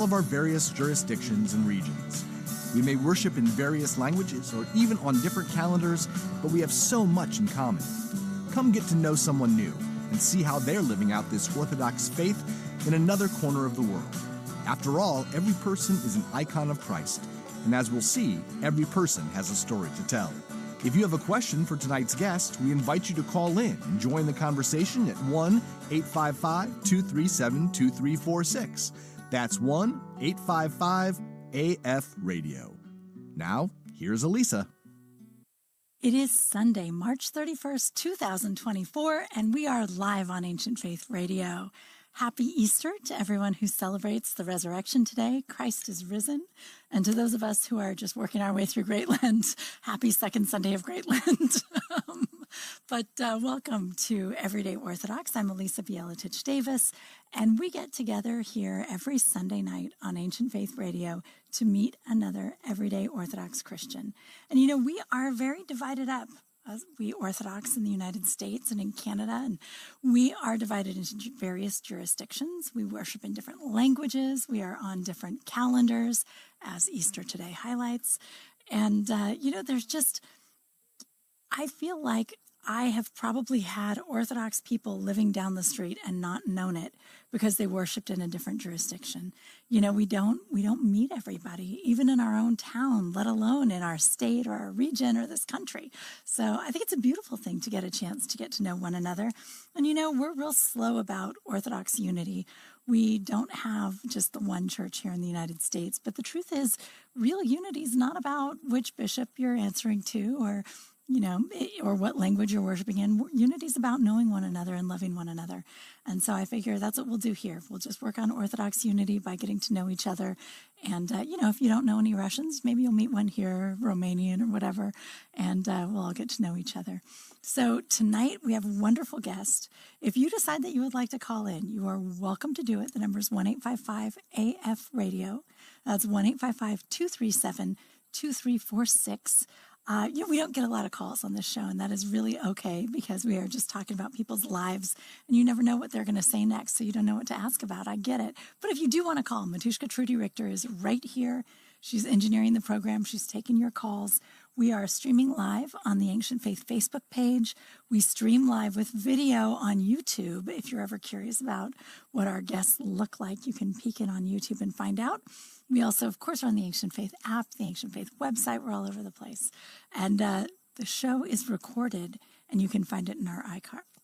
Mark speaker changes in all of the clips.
Speaker 1: of our various jurisdictions and regions. We may worship in various languages or even on different calendars, but we have so much in common. Come get to know someone new and see how they're living out this Orthodox faith in another corner of the world. After all, every person is an icon of Christ, and as we'll see, every person has a story to tell. If you have a question for tonight's guest, we invite you to call in and join the conversation at 1-855-237-2346. That's 1-855-AF-RADIO. Now, here's Elisa.
Speaker 2: It is Sunday, March 31st, 2024, and we are live on Ancient Faith Radio. Happy Easter to everyone who celebrates the resurrection today. Christ is risen. And to those of us who are just working our way through Great Lent, happy second Sunday of Great Lent. Welcome to Everyday Orthodox. I'm Elisa Bielatich-Davis, and we get together here every Sunday night on Ancient Faith Radio to meet another everyday Orthodox Christian. And you know, we are very divided up. We Orthodox in the United States and in Canada, and we are divided into various jurisdictions. We worship in different languages. We are on different calendars, as Easter today highlights. And, there's just, I feel like I have probably had Orthodox people living down the street and not known it because they worshiped in a different jurisdiction. You know, we don't meet everybody, even in our own town, let alone in our state or our region or this country. So I think it's a beautiful thing to get a chance to get to know one another. And, you know, we're real slow about Orthodox unity. We don't have just the one church here in the United States. But the truth is, real unity is not about which bishop you're answering to or or what language you're worshiping in. Unity is about knowing one another and loving one another. And so I figure that's what we'll do here. We'll just work on Orthodox unity by getting to know each other. And, if you don't know any Russians, maybe you'll meet one here, Romanian or whatever, and we'll all get to know each other. So tonight we have a wonderful guest. If you decide that you would like to call in, you are welcome to do it. The number is 1-855-AF-RADIO. That's 1-855-237-2346. We don't get a lot of calls on this show, and that is really okay because we are just talking about people's lives, and you never know what they're going to say next, so you don't know what to ask about. I get it. But if you do want to call, Matushka Trudy Richter is right here. She's engineering the program. She's taking your calls. We are streaming live on the Ancient Faith Facebook page. We stream live with video on YouTube. If you're ever curious about what our guests look like, you can peek in on YouTube and find out. We also, of course, are on the Ancient Faith app, the Ancient Faith website. We're all over the place. And the show is recorded, and you can find it in our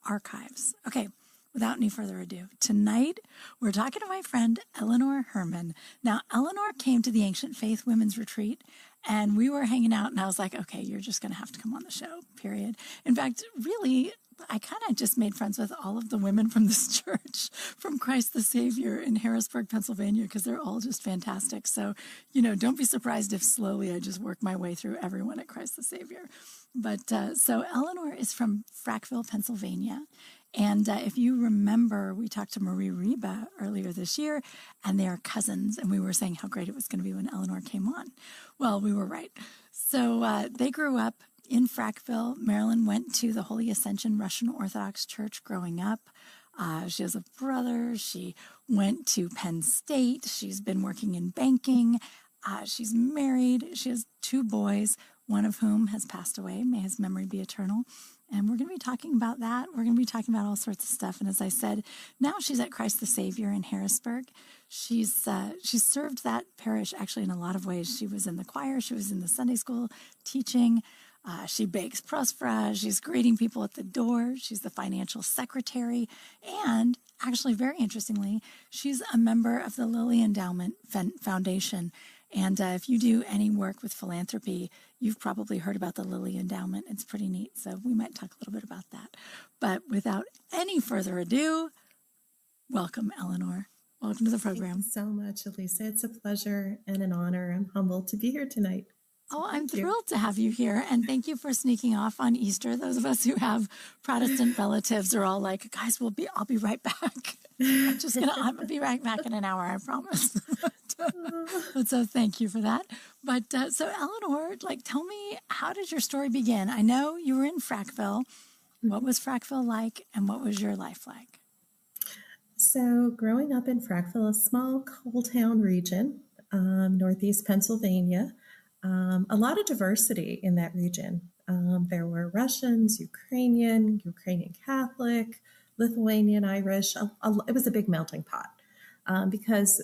Speaker 2: archives. Okay, without any further ado, tonight we're talking to my friend Eleanor Herman. Now, Eleanor came to the Ancient Faith Women's Retreat, and we were hanging out, and I was like, okay, you're just going to have to come on the show, period. In fact, really, I kind of just made friends with all of the women from this church, from Christ the Savior in Harrisburg, Pennsylvania, because they're all just fantastic. So, don't be surprised if slowly I just work my way through everyone at Christ the Savior. But so Eleanor is from Frackville, Pennsylvania. And if you remember, we talked to Marie Reba earlier this year, and they are cousins. And we were saying how great it was going to be when Eleanor came on. Well, we were right. So they grew up in Frackville. Marilyn went to the Holy Ascension Russian Orthodox Church growing up. She has a brother. She went to Penn State. She's been working in banking. She's married. She has 2 boys, one of whom has passed away. May his memory be eternal. And we're going to be talking about that. We're going to be talking about all sorts of stuff. And as I said, now she's at Christ the Savior in Harrisburg. She's served that parish actually in a lot of ways. She was in the choir. She was in the Sunday school teaching. She bakes prosphora. She's greeting people at the door. She's the financial secretary. And actually, very interestingly, she's a member of the Lilly Endowment Foundation. And if you do any work with philanthropy, you've probably heard about the Lilly Endowment. It's pretty neat. So we might talk a little bit about that. But without any further ado, welcome, Eleanor. Welcome to the program.
Speaker 3: Thank you so much, Elisa. It's a pleasure and an honor. I'm humbled to be here tonight.
Speaker 2: Oh, I'm thrilled to have you here. And thank you for sneaking off on Easter. Those of us who have Protestant relatives are all like, guys, I'll be right back. I'll be right back in an hour, I promise. But so thank you for that. But so Eleanor, tell me, how did your story begin? I know you were in Frackville. What was Frackville like, and what was your life like?
Speaker 3: So, growing up in Frackville, a small coal town region, northeast Pennsylvania, a lot of diversity in that region. There were Russians, Ukrainian Catholic, Lithuanian, Irish. It was a big melting pot because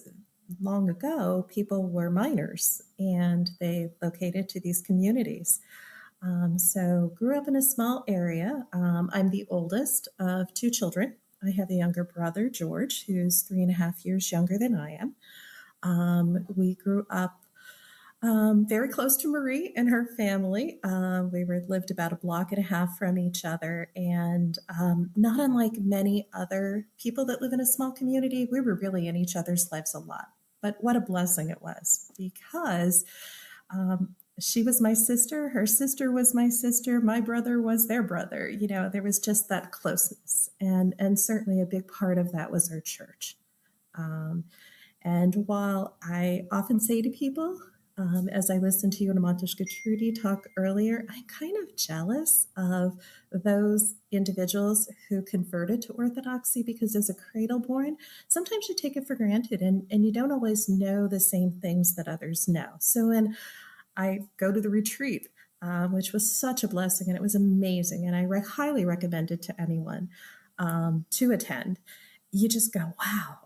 Speaker 3: long ago people were miners and they located to these communities. So grew up in a small area. I'm the oldest of two children. I have a younger brother, George, who's 3.5 years younger than I am. We grew up very close to Marie and her family. We lived about a block and a half from each other. And not unlike many other people that live in a small community, we were really in each other's lives a lot. But what a blessing it was, because she was my sister, her sister was my sister, my brother was their brother. You know, there was just that closeness. And certainly a big part of that was our church. And while I often say to people, as I listened to you and Montes Trudy talk earlier, I'm kind of jealous of those individuals who converted to Orthodoxy, because as a cradle born, sometimes you take it for granted and you don't always know the same things that others know. So when I go to the retreat, which was such a blessing and it was amazing, and I highly recommend it to anyone to attend, you just go, wow.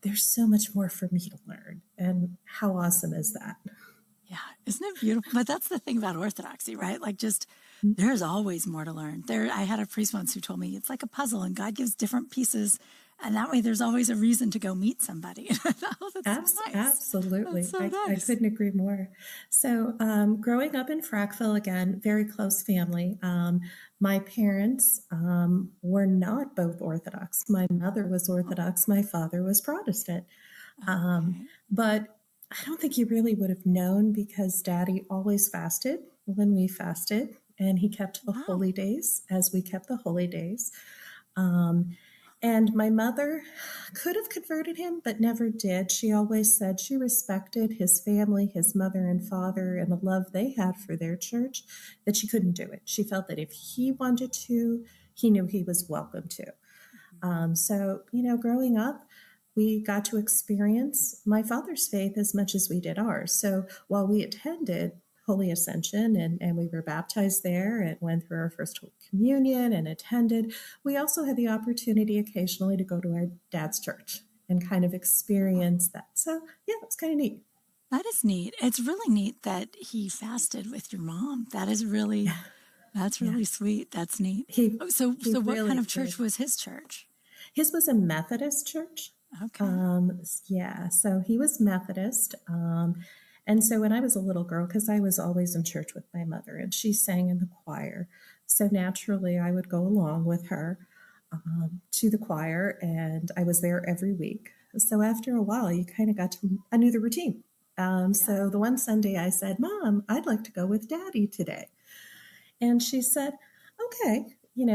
Speaker 3: There's so much more for me to learn. And how awesome is that?
Speaker 2: Yeah, isn't it beautiful? But that's the thing about Orthodoxy, right? Like, just there's always more to learn. I had a priest once who told me it's like a puzzle and God gives different pieces. And that way there's always a reason to go meet somebody. Oh, that's so nice.
Speaker 3: Absolutely.
Speaker 2: That's so nice.
Speaker 3: I couldn't agree more. So growing up in Frackville, again, very close family. My parents were not both Orthodox. My mother was Orthodox. My father was Protestant. But I don't think he really would have known, because Daddy always fasted when we fasted, and he kept the holy days as we kept the holy days. And my mother could have converted him, but never did. She always said she respected his family, his mother and father, and the love they had for their church, that she couldn't do it. She felt that if he wanted to, he knew he was welcome to. So, you know, growing up, we got to experience my father's faith as much as we did ours. So while we attended Holy Ascension and we were baptized there and went through our first Holy Communion and attended, we also had the opportunity occasionally to go to our dad's church and kind of experience that. So yeah, it was kind of neat.
Speaker 2: That is neat. It's really neat that he fasted with your mom. That is really, that's really sweet. That's neat. So what really kind of church was his church?
Speaker 3: His was a Methodist church.
Speaker 2: Okay.
Speaker 3: So he was Methodist. And so when I was a little girl, because I was always in church with my mother and she sang in the choir, so naturally I would go along with her to the choir, and I was there every week. So after a while, I knew the routine. So the one Sunday I said, Mom, I'd like to go with Daddy today. And she said, okay,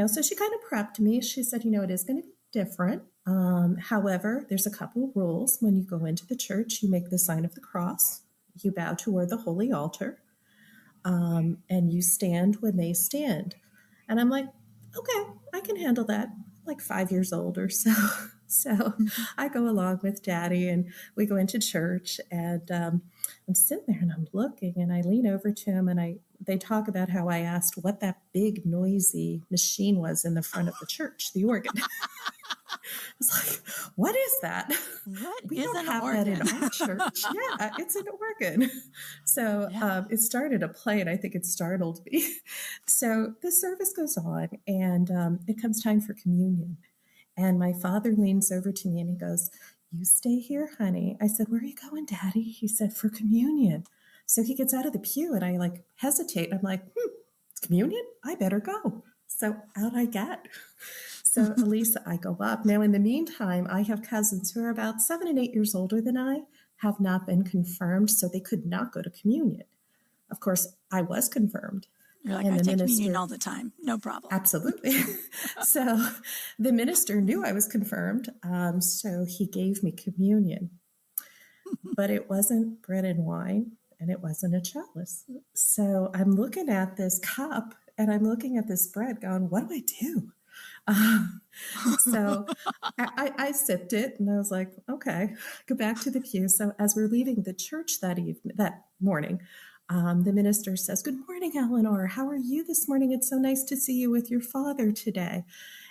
Speaker 3: so she kind of prepped me. She said, it is going to be different. However, there's a couple of rules. When you go into the church, you make the sign of the cross. You bow toward the holy altar, and you stand when they stand. And I'm like, okay, I can handle that. Like 5 years old or so. So I go along with Daddy and we go into church, and I'm sitting there and I'm looking, and I lean over to him and they talk about how I asked what that big noisy machine was in the front of the church, the organ. I was like, what is that? We don't have that in our church. Yeah, it's an organ. So it started to play, and I think it startled me. So the service goes on, and it comes time for communion. And my father leans over to me and he goes, you stay here, honey. I said, where are you going, Daddy? He said, for communion. So he gets out of the pew, and I hesitate. I'm like, it's communion? I better go. So out I get. So Elisa, I go up. Now, in the meantime, I have cousins who are about 7 and 8 years older than I, have not been confirmed, so they could not go to communion. Of course, I was confirmed.
Speaker 2: You're like, I take communion all the time. No problem.
Speaker 3: Absolutely. So the minister knew I was confirmed, so he gave me communion. But it wasn't bread and wine, and it wasn't a chalice. So I'm looking at this cup, and I'm looking at this bread going, what do I do? So I sipped it and I was like, okay, go back to the pew. So as we're leaving the church that morning, the minister says, "Good morning, Eleanor. How are you this morning? It's so nice to see you with your father today."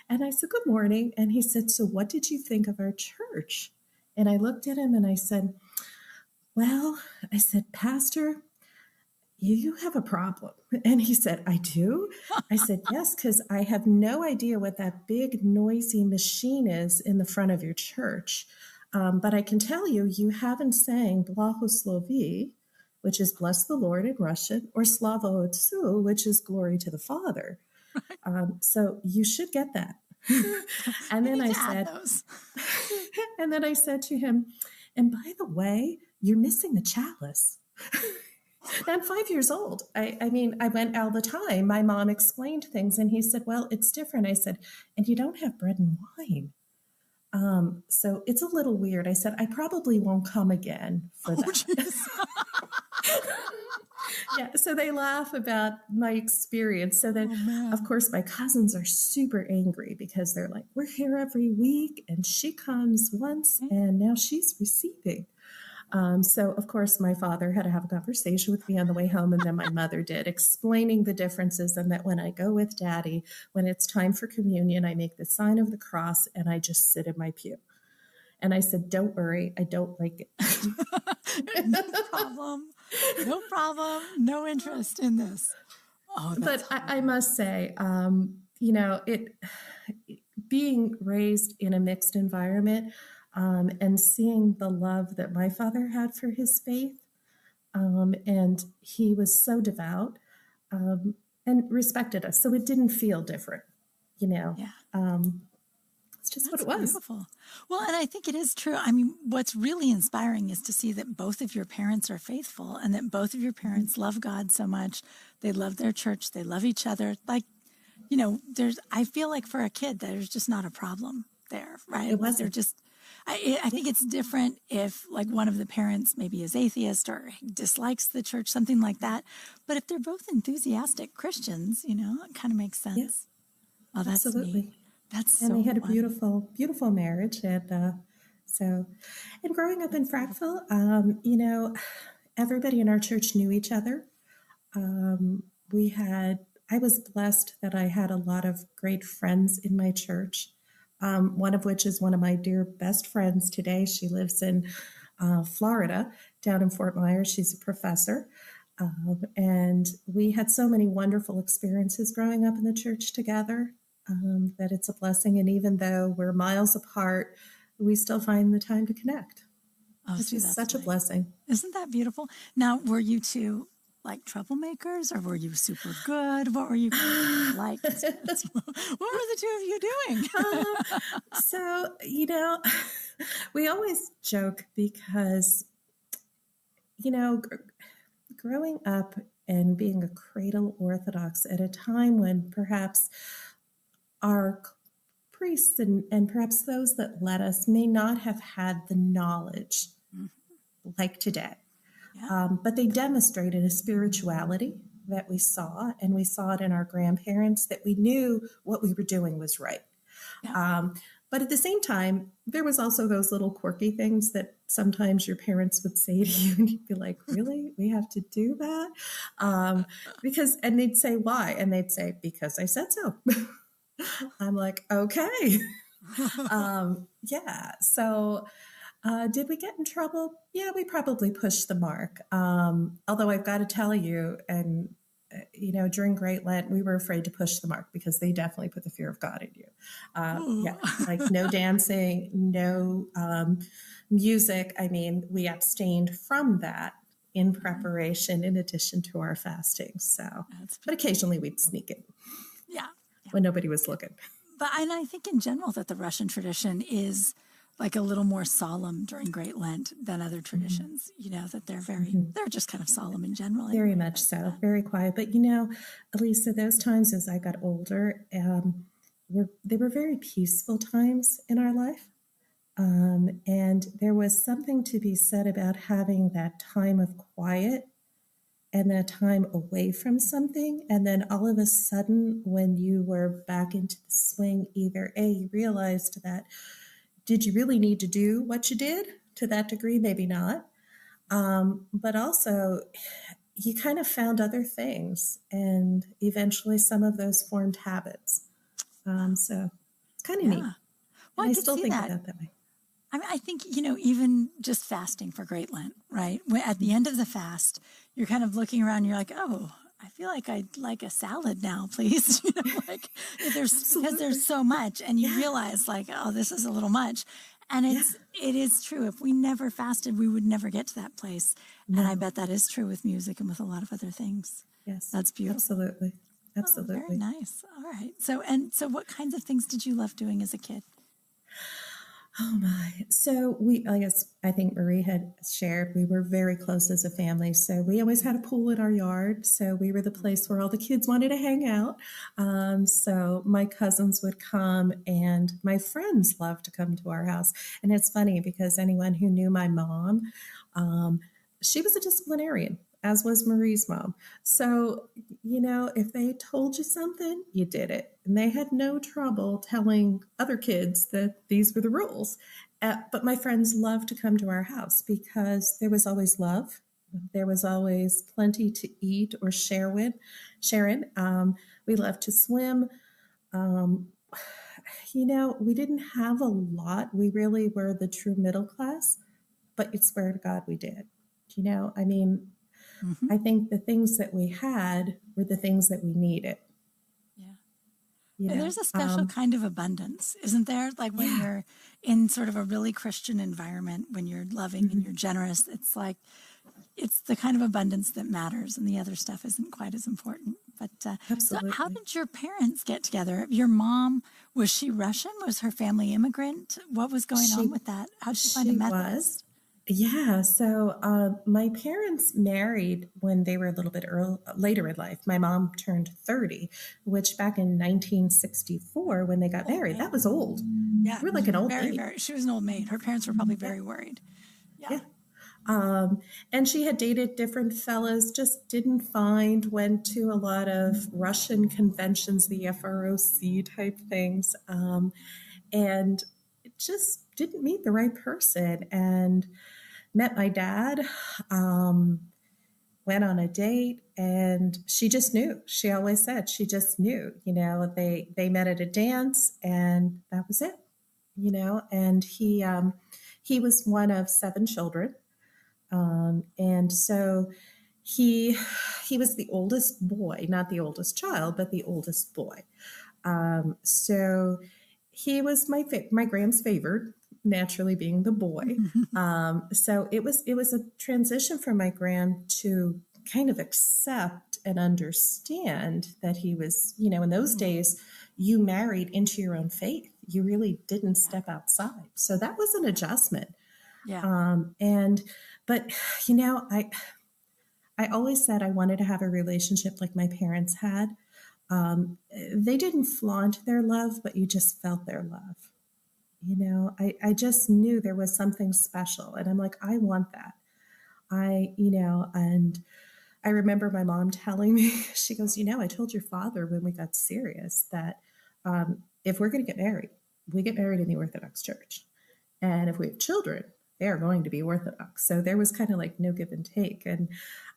Speaker 3: And I said, "Good morning." And he said, "So what did you think of our church?" And I looked at him and I said, "Well," I said, "Pastor, you have a problem." And he said, "I do?" I said, "Yes, because I have no idea what that big noisy machine is in the front of your church. But I can tell you, you haven't sang Blahoslovi, which is bless the Lord in Russian, or Slava Otsu, which is glory to the Father. So you should get that." And then I said, and then I said to him, "And by the way, you're missing the chalice." I'm 5 years old. I mean, I went all the time. My mom explained things, and he said, "Well, it's different." I said, "And you don't have bread and wine. So it's a little weird." I said, "I probably won't come again for that." Yeah, so they laugh about my experience. So then, of course, my cousins are super angry because they're like, "We're here every week, and she comes once, and now she's receiving." So, of course, my father had to have a conversation with me on the way home, and then my mother did, explaining the differences, and that when I go with Daddy, when it's time for communion, I make the sign of the cross, and I just sit in my pew. And I said, "Don't worry, I don't like it."
Speaker 2: No problem. No problem. No interest in this. Oh,
Speaker 3: but I must say, you know, being raised in a mixed environment, and seeing the love that my father had for his faith, and he was so devout, and respected us, so it didn't feel different, you know.
Speaker 2: Yeah.
Speaker 3: It's just what it was.
Speaker 2: Beautiful. Well, and I think it is true. I mean, what's really inspiring is to see that both of your parents are faithful and that both of your parents love God so much. They love their church. They love each other. Like, you know, I feel like for a kid, there's just not a problem there, right?
Speaker 3: It wasn't.
Speaker 2: They're just, I think it's different if like one of the parents maybe is atheist or dislikes the church, something like that. But if they're both enthusiastic Christians, you know, it kind of makes sense.
Speaker 3: Yes.
Speaker 2: Oh, that's
Speaker 3: Absolutely.
Speaker 2: neat. That's
Speaker 3: And
Speaker 2: so
Speaker 3: they had a
Speaker 2: fun.
Speaker 3: beautiful, beautiful marriage. And and growing up in Frackville, you know, everybody in our church knew each other. I was blessed that I had a lot of great friends in my church. One of which is one of my dear best friends today. She lives in Florida, down in Fort Myers. She's a professor. And we had so many wonderful experiences growing up in the church together, that it's a blessing. And even though we're miles apart, we still find the time to connect, which is such a blessing.
Speaker 2: Isn't that beautiful? Now, were you two like troublemakers, or were you super good? What were you like? What were the two of you doing?
Speaker 3: So, you know, we always joke because, you know, growing up and being a cradle Orthodox at a time when perhaps our priests and perhaps those that led us may not have had the knowledge like today.
Speaker 2: Yeah.
Speaker 3: But they demonstrated a spirituality that we saw, and we saw it in our grandparents, that we knew what we were doing was right.
Speaker 2: Yeah.
Speaker 3: But at the same time, there was also those little quirky things that sometimes your parents would say to you, and you'd be like, "Really? We have to do that?" And they'd say, "Why?" And they'd say, "Because I said so." I'm like, "Okay." Yeah. So did we get in trouble? Yeah, we probably pushed the mark. Although I've got to tell you, and you know, during Great Lent, we were afraid to push the mark because they definitely put the fear of God in you. Yeah, like no dancing, no music. I mean, we abstained from that in preparation, in addition to our fasting. So, but occasionally we'd sneak it.
Speaker 2: Yeah.
Speaker 3: When nobody was looking.
Speaker 2: And I think in general that the Russian tradition is like a little more solemn during Great Lent than other traditions, you know, that they're they're just kind of solemn in general.
Speaker 3: Very much so, very quiet. But, you know, Elisa, those times as I got older, they were very peaceful times in our life. And there was something to be said about having that time of quiet and a time away from something. And then all of a sudden, when you were back into the swing, either A, you realized that, did you really need to do what you did to that degree? Maybe not. But also, you kind of found other things, and eventually some of those formed habits. So it's kind of neat.
Speaker 2: Well,
Speaker 3: And I
Speaker 2: could
Speaker 3: still
Speaker 2: see
Speaker 3: think
Speaker 2: that.
Speaker 3: about that way.
Speaker 2: I mean, I think, even just fasting for Great Lent, right? At the end of the fast, you're kind of looking around, you're like, oh, I feel like I'd like a salad now, please. Like because there's so much, and you realize like, oh, this is a little much. And it is true. If we never fasted, we would never get to that place. No. And I bet that is true with music and with a lot of other things.
Speaker 3: Yes.
Speaker 2: That's beautiful.
Speaker 3: Absolutely. Absolutely.
Speaker 2: Oh, very nice. All right. So what kinds of things did you love doing as a kid?
Speaker 3: Oh my. So I think Marie had shared, we were very close as a family. So we always had a pool in our yard. So we were the place where all the kids wanted to hang out. So my cousins would come, and my friends loved to come to our house. And it's funny because anyone who knew my mom, she was a disciplinarian, as was Marie's mom. So, if they told you something, you did it. And they had no trouble telling other kids that these were the rules. But my friends loved to come to our house because there was always love. There was always plenty to eat or share in. We loved to swim. We didn't have a lot. We really were the true middle class, but you'd swear to God we did.
Speaker 2: Mm-hmm.
Speaker 3: I think the things that we had were the things that we needed.
Speaker 2: There's a special kind of abundance, isn't there? Like when you're in sort of a really Christian environment, when you're loving and you're generous, it's like, it's the kind of abundance that matters, and the other stuff isn't quite as important. But so how did your parents get together? Your mom, was she Russian? Was her family immigrant? What was going on with that? How did you find a Methodist?
Speaker 3: Yeah, so my parents married when they were a little bit later in life. My mom turned 30, which back in 1964, when they got married, that was old.
Speaker 2: Yeah,
Speaker 3: we were like an old
Speaker 2: maid. She was an old maid. Her parents were probably very worried. Yeah.
Speaker 3: And she had dated different fellas, just went to a lot of Russian conventions, the FROC type things, and it just didn't meet the right person, and met my dad, went on a date, and she just knew. She always said she just knew, they met at a dance, and that was it, and he was one of 7 children. And so he was the oldest boy, not the oldest child, but the oldest boy. So he was my Gram's favored, naturally being the boy. So it was a transition for my Gram to kind of accept and understand that he was, in those days, you married into your own faith. You really didn't step outside. So that was an adjustment.
Speaker 2: Yeah.
Speaker 3: But I always said I wanted to have a relationship like my parents had. They didn't flaunt their love, but you just felt their love. I just knew there was something special, and I'm like, I want that. And I remember my mom telling me, she goes, I told your father when we got serious that if we're going to get married, we get married in the Orthodox Church. And if we have children, they are going to be Orthodox. So there was kind of like no give and take. And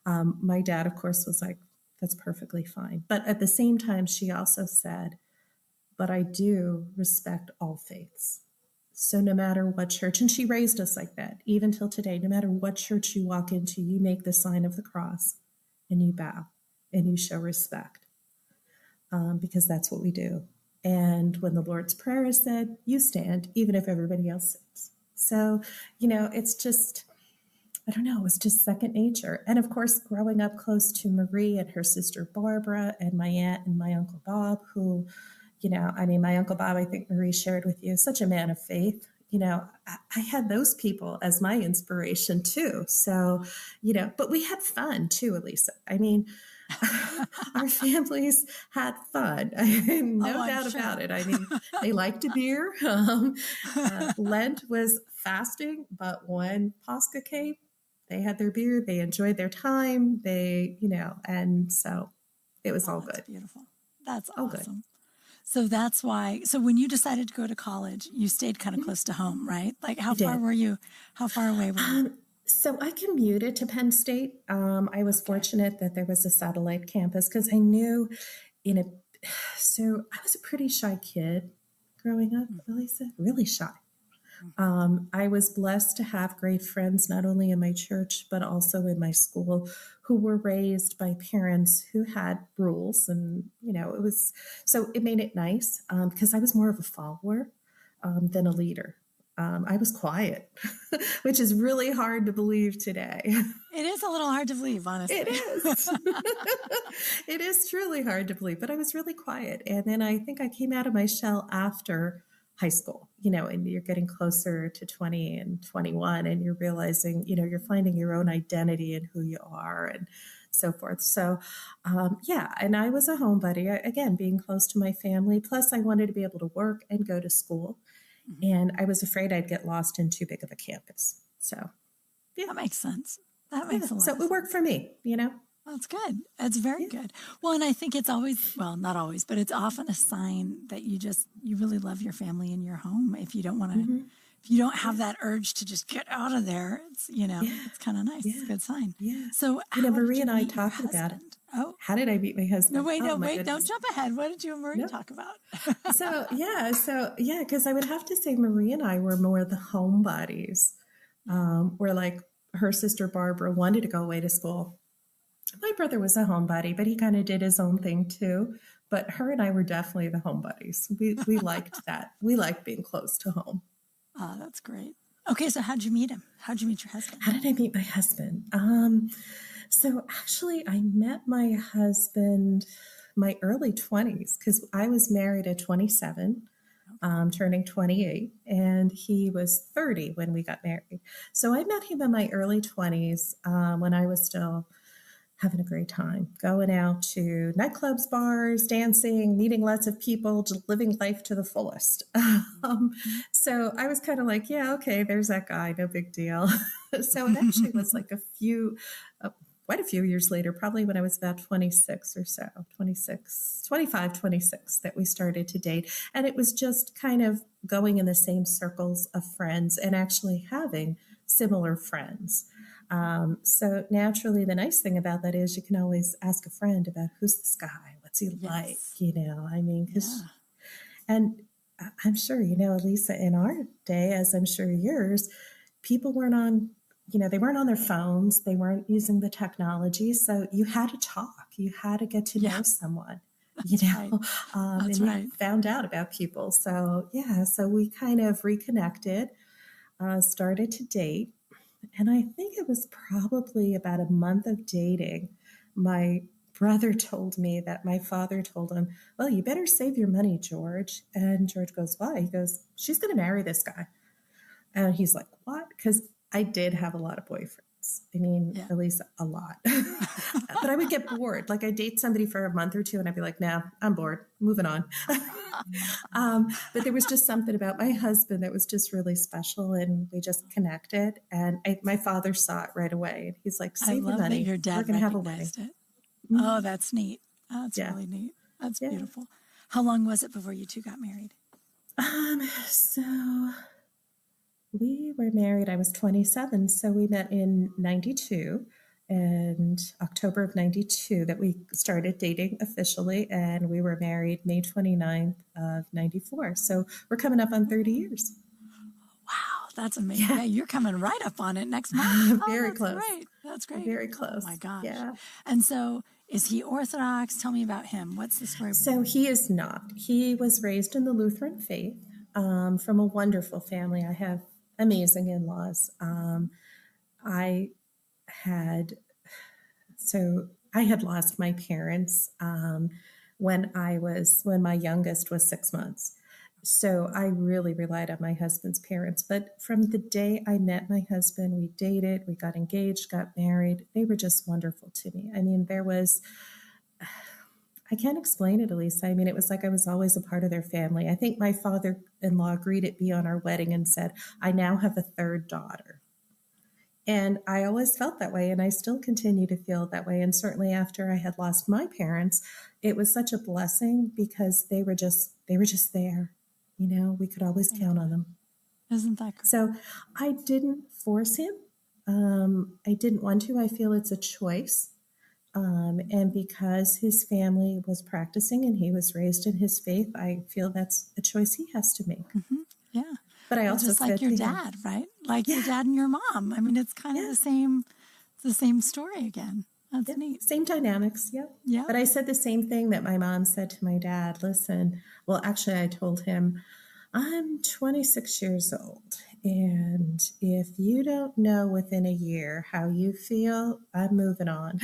Speaker 3: my dad, of course, was like, that's perfectly fine. But at the same time, she also said, but I do respect all faiths. So no matter what church, and she raised us like that, even till today, no matter what church you walk into, you make the sign of the cross and you bow and you show respect, because that's what we do. And when the Lord's Prayer is said, you stand, even if everybody else sits. So, it's just, I don't know, it was just second nature. And of course, growing up close to Marie and her sister Barbara and my aunt and my Uncle Bob, who, my Uncle Bob, I think Marie shared with you, such a man of faith. I had those people as my inspiration too. So, but we had fun too, Elisa. Our families had fun. No doubt about it. They liked a beer. Lent was fasting, but when Pascha came, They had their beer, they enjoyed their time, and so it was all
Speaker 2: That's
Speaker 3: good.
Speaker 2: beautiful. That's
Speaker 3: All good.
Speaker 2: awesome. So that's why, so when you decided to go to college, you stayed kind of close to home, right? Like how far were you? How far away were you?
Speaker 3: So I commuted to Penn State. I was fortunate that there was a satellite campus because I knew so I was a pretty shy kid growing up, Elisa, really shy. I was blessed to have great friends, not only in my church, but also in my school, who were raised by parents who had rules. And, it made it nice because I was more of a follower than a leader. I was quiet, which is really hard to believe today.
Speaker 2: It is a little hard to believe, honestly.
Speaker 3: It is. It is truly hard to believe, but I was really quiet. And then I think I came out of my shell after high school, and you're getting closer to 20 and 21, and you're realizing, you're finding your own identity and who you are and so forth. So, and I was a homebody, again, being close to my family. Plus, I wanted to be able to work and go to school. And I was afraid I'd get lost in too big of a campus. So, yeah.
Speaker 2: That makes sense. That makes a lot of sense.
Speaker 3: So it worked for me,
Speaker 2: That's good. That's very good. Well, and I think it's always, well, not always, but it's often a sign that you really love your family in your home. If you don't want to, if you don't have that urge to just get out of there, it's, it's kind of nice. It's a good sign.
Speaker 3: Yeah.
Speaker 2: So,
Speaker 3: Marie and I talked about it.
Speaker 2: Oh,
Speaker 3: how did I meet my husband?
Speaker 2: No, wait, don't jump ahead. What did you and Marie talk about?
Speaker 3: Because I would have to say Marie and I were more the homebodies. Where like her sister Barbara wanted to go away to school. My brother was a homebody, but he kind of did his own thing too. But her and I were definitely the homebodies. We liked that. We liked being close to home.
Speaker 2: Oh, that's great. Okay, so how'd you meet him? How'd you meet your husband?
Speaker 3: How did I meet my husband? So actually, I met my husband my early 20s because I was married at 27, turning 28, and he was 30 when we got married. So I met him in my early 20s when I was still having a great time, going out to nightclubs, bars, dancing, meeting lots of people, just living life to the fullest. So I was kind of like, yeah, okay, there's that guy, no big deal. So it actually was like quite a few years later, probably when I was about 26 or so, 25, 26, that we started to date. And it was just kind of going in the same circles of friends and actually having similar friends. So naturally, the nice thing about that is you can always ask a friend about who's this guy, what's he like, and I'm sure, Elisa, in our day, as I'm sure yours, people weren't on, they weren't on their phones, they weren't using the technology. So you had to talk, you had to get to know someone,
Speaker 2: Right.
Speaker 3: and you found out about people. So so we kind of reconnected, started to date. And I think it was probably about a month of dating. My brother told me that my father told him, well, you better save your money, George. And George goes, why? He goes, she's going to marry this guy. And he's like, what? Because I did have a lot of boyfriends. I mean, at least a lot. But I would get bored. Like I'd date somebody for a month or two and I'd be like, nah, I'm bored. Moving on. But there was just something about my husband that was just really special, and we just connected. And my father saw it right away. And he's like, save your money.
Speaker 2: Your dad
Speaker 3: We're going to have a wedding.
Speaker 2: It. Oh, that's neat. That's really neat. That's beautiful. How long was it before you two got married?
Speaker 3: So we were married, I was 27. So we met in 92. And October of 92 that we started dating officially, and we were married May 29th of 94. So we're coming up on 30 years.
Speaker 2: Wow, that's amazing. Yeah, you're coming right up on it next month.
Speaker 3: Very close.
Speaker 2: Great. That's great.
Speaker 3: Very close.
Speaker 2: Oh my gosh.
Speaker 3: Yeah.
Speaker 2: And so is he Orthodox? Tell me about him. What's the story?
Speaker 3: So he is not. He was raised in the Lutheran faith from a wonderful family. I have amazing in-laws. I had lost my parents when my youngest was 6 months. So I really relied on my husband's parents. But from the day I met my husband, we dated, we got engaged, got married. They were just wonderful to me. I mean, I can't explain it, Elisa. I mean, it was like I was always a part of their family. I think my father-in-law greeted me on our wedding and said, I now have a third daughter. And I always felt that way, and I still continue to feel that way. And certainly after I had lost my parents, it was such a blessing because they were just there. We could always count on them.
Speaker 2: Isn't that great?
Speaker 3: So I didn't force him. I didn't want to. I feel it's a choice. And because his family was practicing and he was raised in his faith, I feel that's a choice he has to make.
Speaker 2: Mm-hmm. Yeah.
Speaker 3: But I also
Speaker 2: just like your dad, right? Like your dad and your mom. I mean, it's kind of the same story again. That's neat.
Speaker 3: Same dynamics. Yep.
Speaker 2: Yeah.
Speaker 3: But I said the same thing that my mom said to my dad. Listen, well, actually, I told him, I'm 26 years old. And if you don't know within a year how you feel, I'm moving on.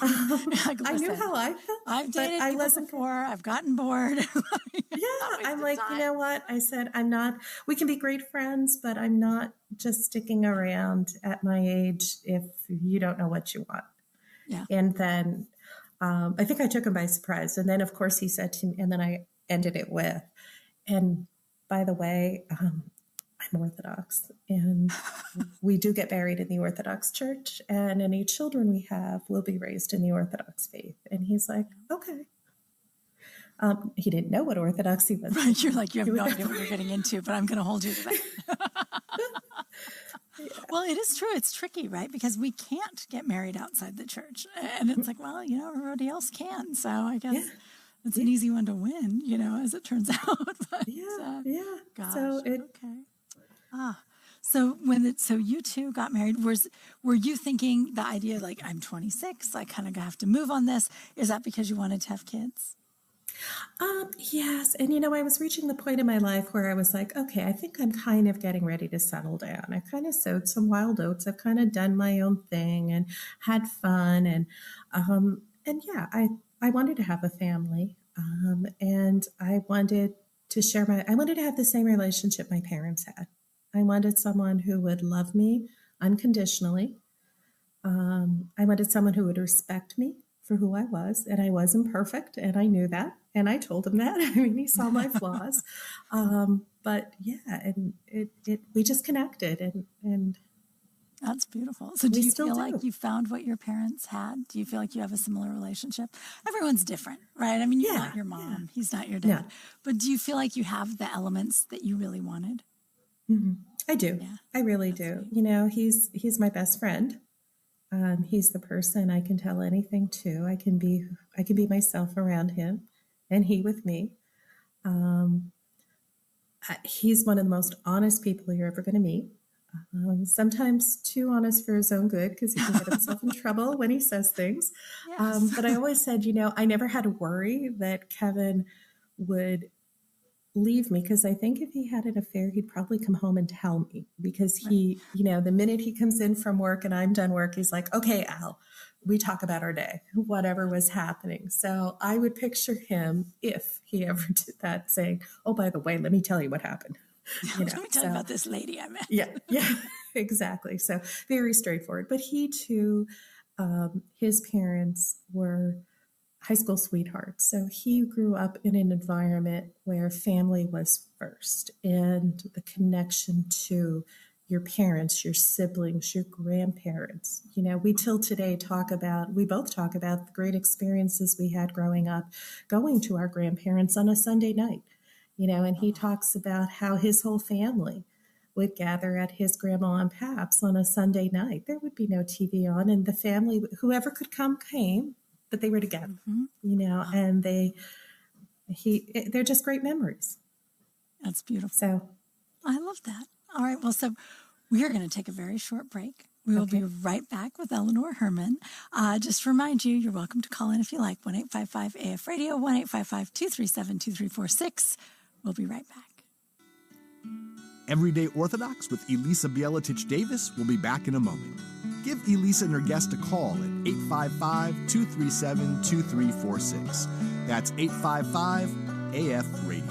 Speaker 3: I knew how I felt.
Speaker 2: I've dated people before. I've gotten bored.
Speaker 3: I'm like, you know what? I said, we can be great friends, but I'm not just sticking around at my age if you don't know what you want.
Speaker 2: Yeah.
Speaker 3: And then I think I took him by surprise. And then, of course, he said to me, and then I ended it with, and by the way, I'm Orthodox, and we do get married in the Orthodox Church, and any children we have will be raised in the Orthodox faith. And he's like, okay. He didn't know what Orthodoxy was.
Speaker 2: Right, you're like, you have no idea what you're getting into, but I'm going to hold you to that. Well, it is true. It's tricky, right? Because we can't get married outside the church. And it's like, well, everybody else can. So I guess it's an easy one to win, as it turns out. But, gosh, so okay. So you two got married. Were you thinking the idea like, I'm 26, I kind of have to move on this? Is that because you wanted to have kids?
Speaker 3: Yes. And, I was reaching the point in my life where I was like, okay, I think I'm kind of getting ready to settle down. I kind of sowed some wild oats. I've kind of done my own thing and had fun. And I wanted to have a family. And I wanted to I wanted to have the same relationship my parents had. I wanted someone who would love me unconditionally. I wanted someone who would respect me for who I was, and I wasn't perfect, and I knew that, and I told him that. I mean, he saw my flaws, but and we just connected, and
Speaker 2: that's beautiful. So, do you feel like you found what your parents had? Do you feel like you have a similar relationship? Everyone's different, right? I mean, you're not your mom; he's not your dad. No. But do you feel like you have the elements that you really wanted?
Speaker 3: Mm-hmm. I do. Yeah. I really do. Sweet. He's my best friend. He's the person I can tell anything to. I can be myself around him, and he with me. He's one of the most honest people you're ever going to meet. Sometimes too honest for his own good, because he can get himself in trouble when he says things. Yes. But I always said, I never had to worry that Kevin would leave me, because I think if he had an affair, he'd probably come home and tell me, because he, the minute he comes in from work and I'm done work, he's like, okay, Al, we talk about our day, whatever was happening. So I would picture him, if he ever did that, saying, oh, by the way, let me tell you what happened.
Speaker 2: Let me tell you about this lady I met.
Speaker 3: Yeah, exactly. So very straightforward. But he too, his parents were high school sweethearts. So he grew up in an environment where family was first, and the connection to your parents, your siblings, your grandparents. We till today we both talk about the great experiences we had growing up, going to our grandparents on a Sunday night, and he talks about how his whole family would gather at his grandma and pap's on a Sunday night. There would be no TV on, and the family, whoever could come, came. But they were together, and they're just great memories.
Speaker 2: That's beautiful.
Speaker 3: So
Speaker 2: I love that. All right. Well, so we are going to take a very short break. We will be right back with Eleanor Herman. Just to remind you, you're welcome to call in if you like, 1-855-AF-RADIO, 1-855-237-2346. We'll be right back.
Speaker 1: Everyday Orthodox with Elisa Bielatich-Davis will be back in a moment. Give Elisa and her guest a call at 855-237-2346. That's 855-AF-RADIO.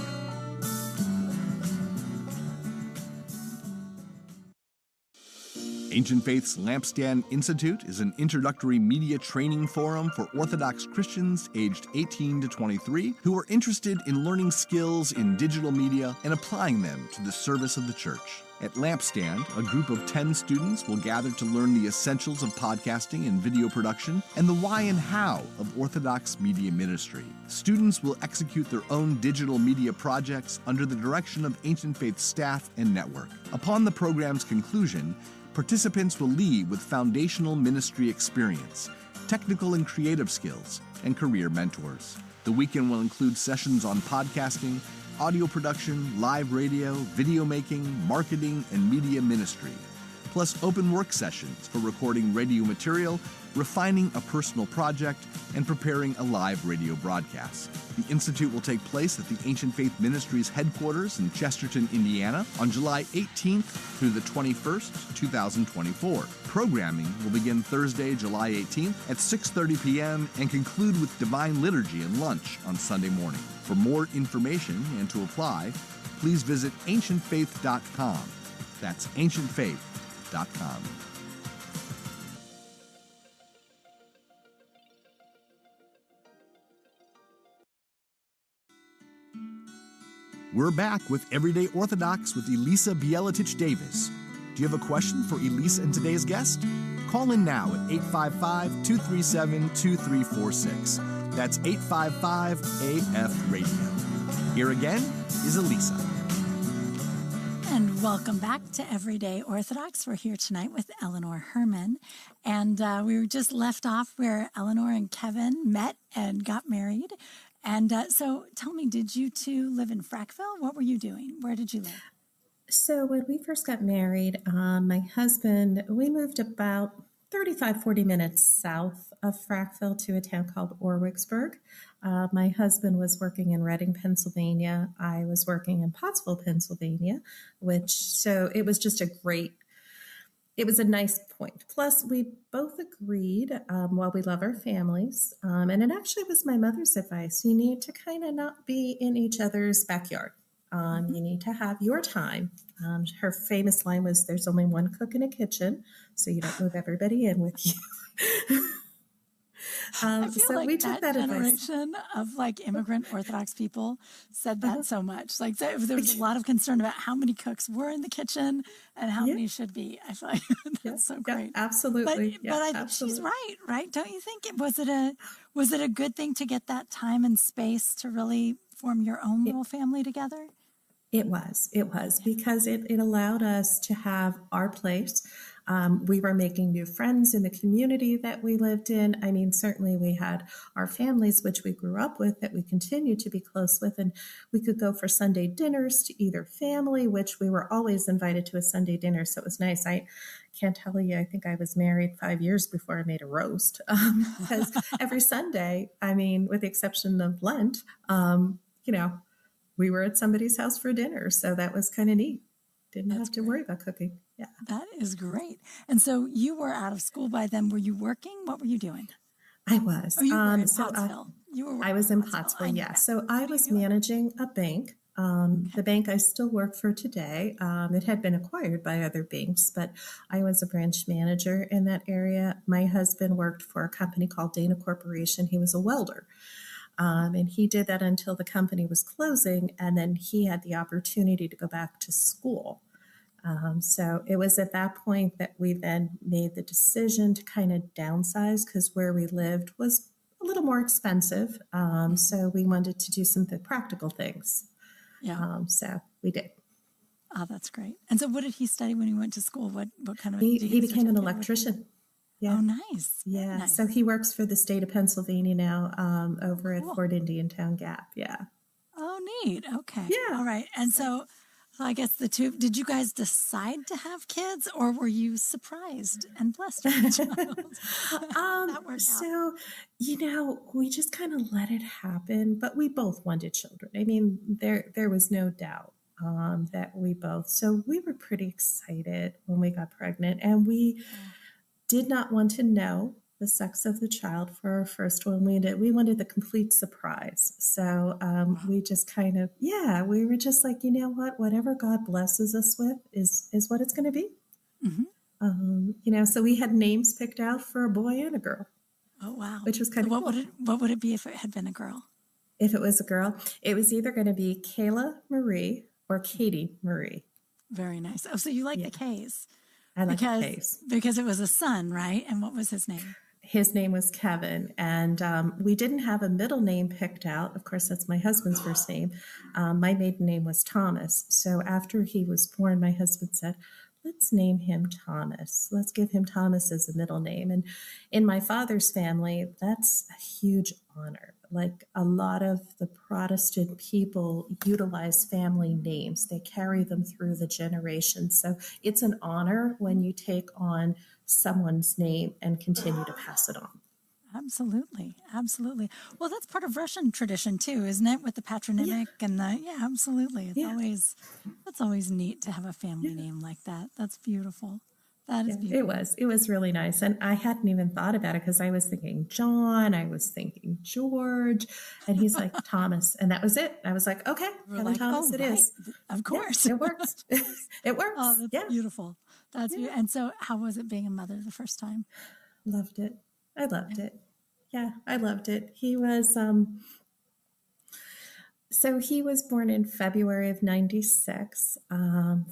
Speaker 1: Ancient Faith's Lampstand Institute is an introductory media training forum for Orthodox Christians aged 18 to 23 who are interested in learning skills in digital media and applying them to the service of the church. At Lampstand, a group of 10 students will gather to learn the essentials of podcasting and video production and the why and how of Orthodox media ministry. Students will execute their own digital media projects under the direction of Ancient Faith staff and network. Upon the program's conclusion, participants will leave with foundational ministry experience, technical and creative skills, and career mentors. The weekend will include sessions on podcasting, audio production, live radio, video making, marketing, and media ministry, plus open work sessions for recording radio material, refining a personal project, and preparing a live radio broadcast. The Institute will take place at the Ancient Faith Ministries headquarters in Chesterton, Indiana, on July 18th through the 21st, 2024. Programming will begin Thursday, July 18th at 6:30 p.m. and conclude with Divine Liturgy and lunch on Sunday morning. For more information and to apply, please visit ancientfaith.com. That's ancientfaith.com. We're back with Everyday Orthodox with Elisa Bielatich-Davis. Do you have a question for Elisa and today's guest? Call in now at 855-237-2346. That's 855-AF-RADIO. Here again is Elisa.
Speaker 2: And welcome back to Everyday Orthodox. We're here tonight with Eleanor Herman. And we were just left off where Eleanor and Kevin met and got married. And so tell me, did you two live in Frackville? What were you doing? Where did you live?
Speaker 3: So when we first got married, my husband, we moved about 40 minutes south of Frackville to a town called Orwigsburg. My husband was working in Reading, Pennsylvania. I was working in Pottsville, Pennsylvania, so it was just it was a nice point. Plus, we both agreed, while we love our families, and it actually was my mother's advice, you need to kind of not be in each other's backyard. You need to have your time. Her famous line was, there's only one cook in a kitchen, so you don't move everybody in with you.
Speaker 2: I feel
Speaker 3: so
Speaker 2: like
Speaker 3: we took that
Speaker 2: generation of immigrant Orthodox people said that so much. There was a lot of concern about how many cooks were in the kitchen and how many should be. I feel like that's so great.
Speaker 3: Yeah, absolutely.
Speaker 2: But I think she's right? Don't you think? Was it a good thing to get that time and space to really form your own little family together?
Speaker 3: It was because it allowed us to have our place. We were making new friends in the community that we lived in. I mean, certainly we had our families, which we grew up with, that we continue to be close with. And we could go for Sunday dinners to either family, which we were always invited to a Sunday dinner. So it was nice. I can't tell you, I think I was married 5 years before I made a roast. Because every Sunday, I mean, with the exception of Lent, we were at somebody's house for dinner. So that was kind of neat. Didn't have to worry about cooking. Yeah.
Speaker 2: That is great. And so you were out of school by then. Were you working? What were you doing?
Speaker 3: I was.
Speaker 2: Oh, you were in Pottsville.
Speaker 3: I was in Pottsville, yeah. So I was managing a bank. The bank I still work for today. It had been acquired by other banks, but I was a branch manager in that area. My husband worked for a company called Dana Corporation. He was a welder. And he did that until the company was closing, and then he had the opportunity to go back to school. So it was at that point that we then made the decision to kind of downsize because where we lived was a little more expensive. So we wanted to do some practical things.
Speaker 2: Yeah.
Speaker 3: So we did.
Speaker 2: Oh, that's great. And so what did he study when he went to school? What kind of...
Speaker 3: He became an electrician. Yeah.
Speaker 2: Oh, nice.
Speaker 3: Yeah.
Speaker 2: Nice.
Speaker 3: So he works for the state of Pennsylvania now, over at Fort Indiantown Gap. Yeah.
Speaker 2: Oh, neat. Okay.
Speaker 3: Yeah.
Speaker 2: All right. And so I guess did you guys decide to have kids, or were you surprised and blessed with a child? That worked
Speaker 3: out. We just kind of let it happen, but we both wanted children. I mean, there was no doubt that we both. So we were pretty excited when we got pregnant, and we did not want to know the sex of the child for our first one. We wanted the complete surprise. So we just kind of, we were just like, you know what, whatever God blesses us with is what it's going to be.
Speaker 2: Mm-hmm.
Speaker 3: So we had names picked out for a boy and a girl.
Speaker 2: Oh, wow.
Speaker 3: Which was kind of cool.
Speaker 2: What would it be if it had been a girl?
Speaker 3: If it was a girl, it was either going to be Kayla Marie or Katie Marie.
Speaker 2: Very nice. Oh, so you like the K's.
Speaker 3: I like the K's.
Speaker 2: Because it was a son, right? And what was his name?
Speaker 3: His name was Kevin, and we didn't have a middle name picked out. Of course, that's my husband's first name. My maiden name was Thomas. So after he was born, my husband said, let's name him Thomas. Let's give him Thomas as a middle name. And in my father's family, that's a huge honor. Like a lot of the Protestant people utilize family names. They carry them through the generations. So it's an honor when you take on someone's name and continue to pass it on.
Speaker 2: Absolutely. Absolutely. Well, that's part of Russian tradition too, isn't it? With the patronymic and absolutely. It's always neat to have a family name like that. That's beautiful. That is beautiful.
Speaker 3: It was really nice. And I hadn't even thought about it because I was thinking John, I was thinking George, and he's like Thomas. And that was it. I was like, okay, Kevin Thomas it is.
Speaker 2: Of course.
Speaker 3: Yeah, it works. It works.
Speaker 2: Oh, that's beautiful. That's beautiful. And so how was it being a mother the first time?
Speaker 3: Loved it. I loved it. Yeah, I loved it. He was, so he was born in February of 96,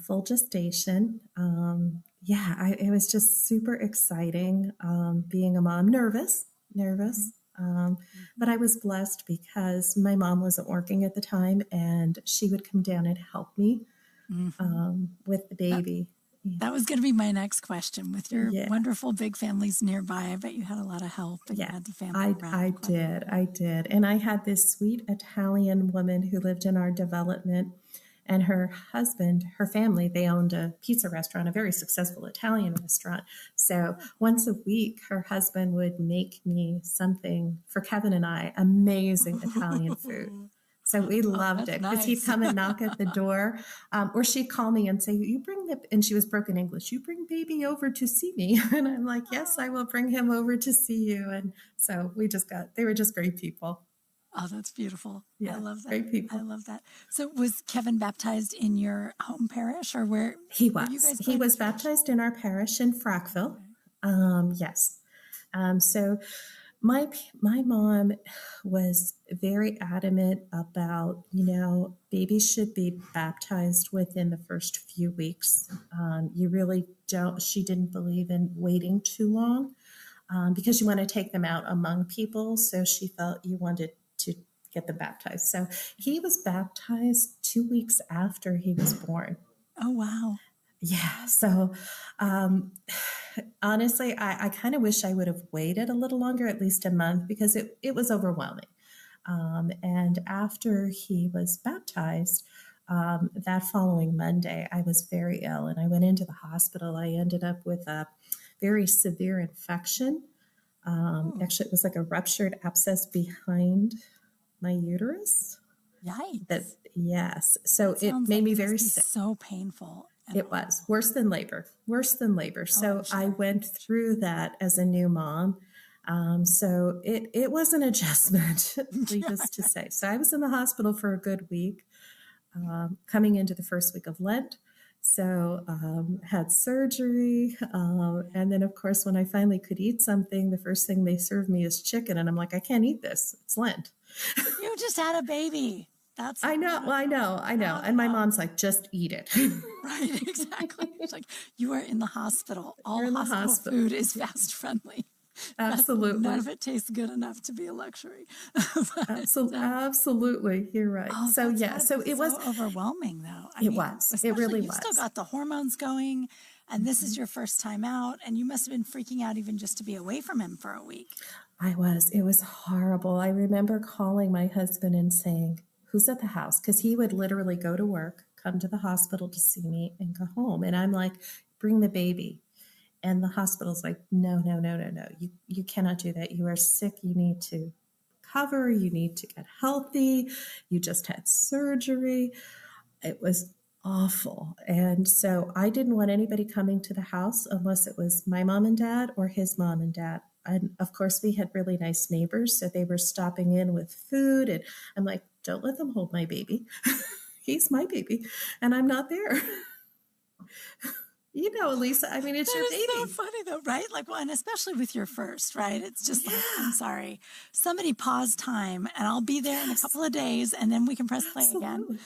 Speaker 3: full gestation. It was just super exciting being a mom, nervous, but I was blessed because my mom wasn't working at the time and she would come down and help me with the baby.
Speaker 2: That was going to be my next question. With your wonderful big families nearby, I bet you had a lot of help. And you had the family around.
Speaker 3: I did. And I had this sweet Italian woman who lived in our development, and her husband, her family, they owned a pizza restaurant, a very successful Italian restaurant. So once a week, her husband would make me something for Kevin and I, amazing Italian food. So we loved it because he'd come and knock at the door, or she'd call me and say, and she was broken English, you bring baby over to see me. And I'm like, yes, I will bring him over to see you. And so they were just great people.
Speaker 2: Oh, that's beautiful.
Speaker 3: Yeah,
Speaker 2: I love that.
Speaker 3: Great people.
Speaker 2: I love that. So was Kevin baptized in your home parish or where?
Speaker 3: He was. He was baptized in our parish in Frackville. Yes. So my mom was very adamant about, babies should be baptized within the first few weeks. She didn't believe in waiting too long because you want to take them out among people. So she felt you wanted to get them baptized. So he was baptized 2 weeks after he was born.
Speaker 2: Oh, wow.
Speaker 3: Yeah. So honestly, I kind of wish I would have waited a little longer, at least a month, because it was overwhelming. And after he was baptized, that following Monday, I was very ill and I went into the hospital. I ended up with a very severe infection. Actually, it was like a ruptured abscess behind my uterus.
Speaker 2: Yikes.
Speaker 3: Yes. So it made me very sick.
Speaker 2: So painful.
Speaker 3: It was worse than labor. So I went through that as a new mom. So it was an adjustment, needless to say. So I was in the hospital for a good week, coming into the first week of Lent. So had surgery. And then, of course, when I finally could eat something, the first thing they served me is chicken. And I'm like, I can't eat this. It's Lent.
Speaker 2: You just had a baby.
Speaker 3: I know. And my mom's like, just eat it.
Speaker 2: Right, exactly. It's like, you are in the hospital. All hospital food is fast friendly.
Speaker 3: Absolutely.
Speaker 2: None of it tastes good enough to be a luxury.
Speaker 3: Absolutely. You're right.
Speaker 2: Oh,
Speaker 3: so it was
Speaker 2: overwhelming though.
Speaker 3: It really was.
Speaker 2: You've still got the hormones going and this is your first time out and you must have been freaking out even just to be away from him for a week.
Speaker 3: I was. It was horrible. I remember calling my husband and saying, who's at the house? Because he would literally go to work, come to the hospital to see me and go home. And I'm like, bring the baby. And the hospital's like, no. You cannot do that. You are sick. You need to recover. You need to get healthy. You just had surgery. It was awful. And so I didn't want anybody coming to the house unless it was my mom and dad or his mom and dad. And of course, we had really nice neighbors. So they were stopping in with food. And I'm like, don't let them hold my baby. He's my baby. And I'm not there. Lisa, I mean, it's your
Speaker 2: That is so
Speaker 3: baby.
Speaker 2: funny though, right? Like, well, and especially with your first, right? It's just like, I'm sorry, somebody pause time and I'll be there in a couple of days and then we can press play again.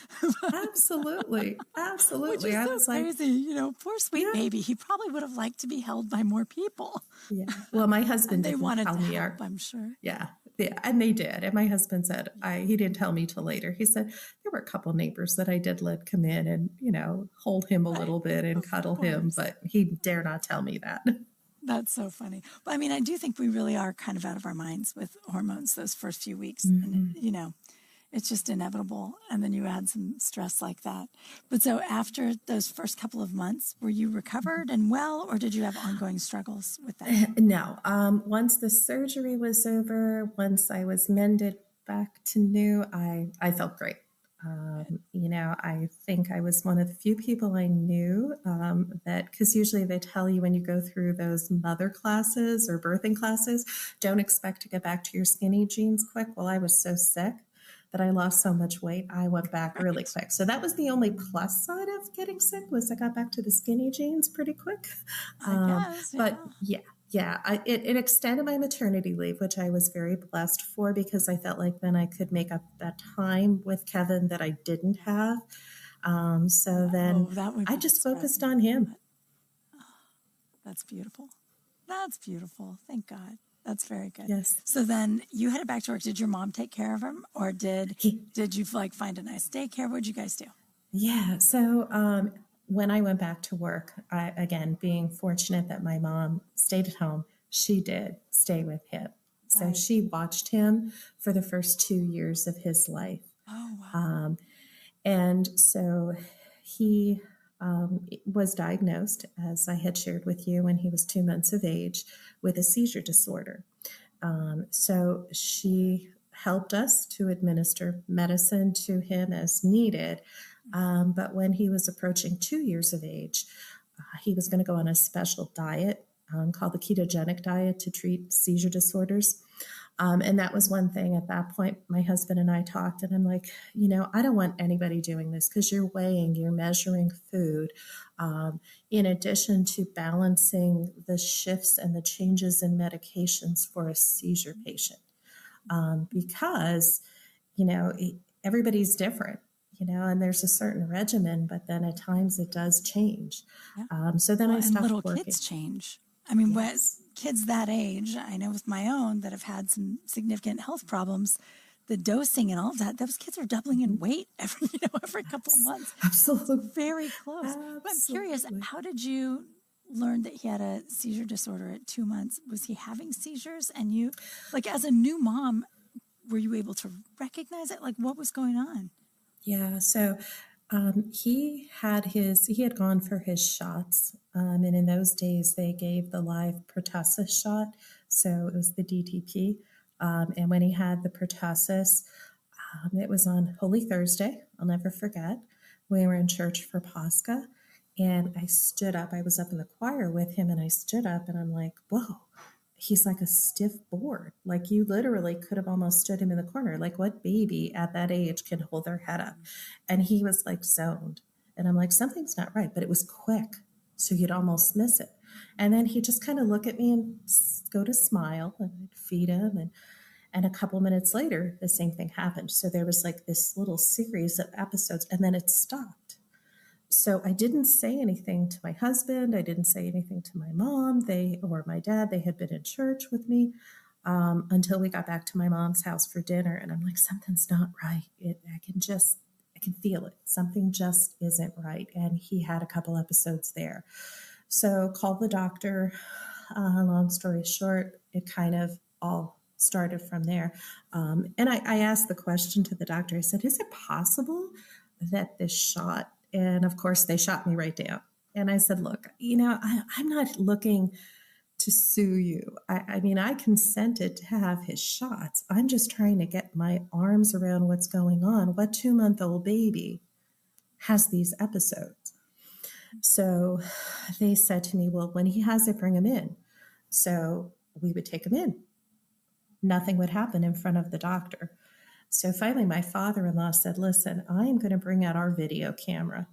Speaker 3: Absolutely.
Speaker 2: Which
Speaker 3: Absolutely.
Speaker 2: is
Speaker 3: I
Speaker 2: so
Speaker 3: was like,
Speaker 2: crazy. Poor sweet
Speaker 3: yeah.
Speaker 2: baby. He probably would have liked to be held by more people.
Speaker 3: Yeah. Well, my husband
Speaker 2: And they
Speaker 3: didn't
Speaker 2: wanted
Speaker 3: tell
Speaker 2: to
Speaker 3: me.
Speaker 2: help, I'm sure.
Speaker 3: Yeah. Yeah. And they did. And my husband said, he didn't tell me till later. He said, there were a couple of neighbors that I did let come in and, hold him a little bit and cuddle him, but he dare not tell me that.
Speaker 2: That's so funny. But I mean, I do think we really are kind of out of our minds with hormones those first few weeks.
Speaker 3: Mm-hmm.
Speaker 2: And, it's just inevitable. And then you add some stress like that. But so after those first couple of months, were you recovered and well, or did you have ongoing struggles with that?
Speaker 3: No. Once the surgery was over, once I was mended back to new, I felt great. I think I was one of the few people I knew that, because usually they tell you when you go through those mother classes or birthing classes, don't expect to get back to your skinny jeans quick. Well, I was so sick that I lost so much weight, I went back really quick. So that was the only plus side of getting sick, was I got back to the skinny jeans pretty quick.
Speaker 2: I guess, yeah.
Speaker 3: But it extended my maternity leave, which I was very blessed for, because I felt like then I could make up that time with Kevin that I didn't have. Then I just focused on him.
Speaker 2: That's beautiful. That's beautiful. Thank God. That's very good.
Speaker 3: Yes.
Speaker 2: So then you headed back to work. Did your mom take care of him, or did you find a nice daycare? What did you guys do?
Speaker 3: Yeah. So when I went back to work, again, being fortunate that my mom stayed at home, she did stay with him. So she watched him for the first 2 years of his life.
Speaker 2: Oh, wow.
Speaker 3: And so he was diagnosed, as I had shared with you, when he was 2 months of age, with a seizure disorder. So she helped us to administer medicine to him as needed. But when he was approaching 2 years of age, he was going to go on a special diet called the ketogenic diet to treat seizure disorders. And that was one thing at that point, my husband and I talked, and I'm like, I don't want anybody doing this, because you're measuring food, in addition to balancing the shifts and the changes in medications for a seizure patient. Because, everybody's different, and there's a certain regimen, but then at times it does change.
Speaker 2: Yeah.
Speaker 3: So then I stopped
Speaker 2: little
Speaker 3: working.
Speaker 2: Kids change. I mean,
Speaker 3: Yes.
Speaker 2: Kids that age, I know with my own that have had some significant health problems, the dosing and all of that, those kids are doubling in weight every couple of months.
Speaker 3: Absolutely.
Speaker 2: It's very close.
Speaker 3: Absolutely.
Speaker 2: But I'm curious, how did you learn that he had a seizure disorder at 2 months? Was he having seizures? And you, as a new mom, were you able to recognize it? What was going on?
Speaker 3: Yeah. So he had gone for his shots. And in those days, they gave the live pertussis shot. So it was the DTP. And when he had the pertussis, it was on Holy Thursday. I'll never forget. We were in church for Pascha. And I stood up. I was up in the choir with him, and I stood up, and I'm like, whoa. He's like a stiff board. You literally could have almost stood him in the corner. What baby at that age can hold their head up? And he was zoned. And I'm like, something's not right. But it was quick, so you'd almost miss it. And then he just kind of look at me and go to smile, and I'd feed him. And a couple minutes later, the same thing happened. So there was this little series of episodes, and then it stopped. So I didn't say anything to my husband. I didn't say anything to my mom, or my dad. They had been in church with me until we got back to my mom's house for dinner. And I'm like, something's not right. I can feel it. Something just isn't right. And he had a couple episodes there. So called the doctor. Long story short, it kind of all started from there. And I asked the question to the doctor. I said, is it possible that this shot, and of course they shot me right down. And I said, look, I'm not looking to sue you. I mean, I consented to have his shots. I'm just trying to get my arms around what's going on. What 2-month-old baby has these episodes? So they said to me, well, when he has it, bring him in. So we would take him in. Nothing would happen in front of the doctor. So finally, my father-in-law said, listen, I am going to bring out our video camera,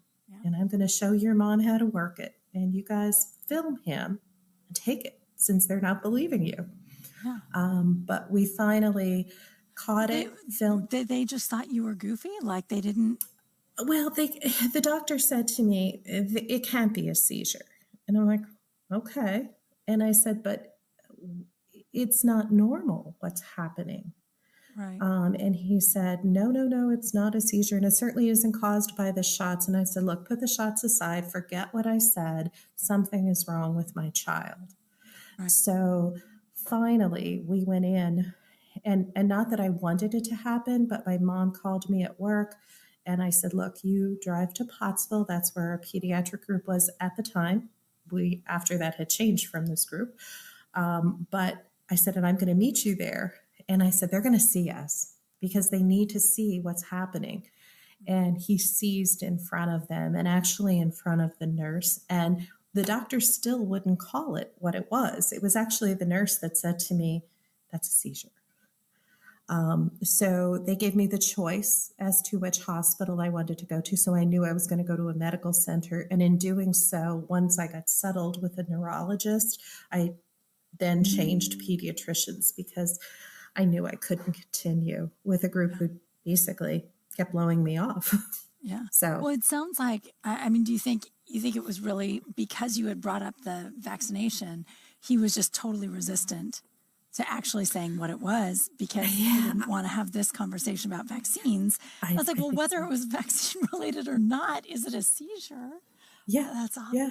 Speaker 3: and I'm going to show your mom how to work it. and you guys film him and take it since they're not believing you.
Speaker 2: Yeah.
Speaker 3: But we finally caught it, filmed.
Speaker 2: They just thought you were goofy? Like they didn't?
Speaker 3: Well, the doctor said to me, it can't be a seizure. And I'm like, okay. And I said, but it's not normal what's happening.
Speaker 2: Right.
Speaker 3: And he said, no, it's not a seizure. And it certainly isn't caused by the shots. And I said, look, put the shots aside, forget what I said. Something is wrong with my child.
Speaker 2: Right.
Speaker 3: So finally we went in, and not that I wanted it to happen, but my mom called me at work and I said, look, you drive to Pottsville. That's where our pediatric group was at the time. We, after that, had changed from this group. But I said, and I'm going to meet you there. And I said, they're going to see us because they need to see what's happening. And he seized in front of them and actually in front of the nurse. And the doctor still wouldn't call it what it was. It was actually the nurse that said to me, that's a seizure. So they gave me the choice as to which hospital I wanted to go to. So I knew I was going to go to a medical center. And in doing so, once I got settled with a neurologist, I then changed pediatricians because I knew I couldn't continue with a group who basically kept blowing me off.
Speaker 2: Yeah.
Speaker 3: So,
Speaker 2: well, it sounds like, I mean, do you think it was really because you had brought up the vaccination, he was just totally resistant to actually saying what it was because he didn't want to have this conversation about vaccines? I was like, well, whether it was vaccine related or not, is it a seizure?
Speaker 3: Yeah.
Speaker 2: That's awful.
Speaker 3: Yeah.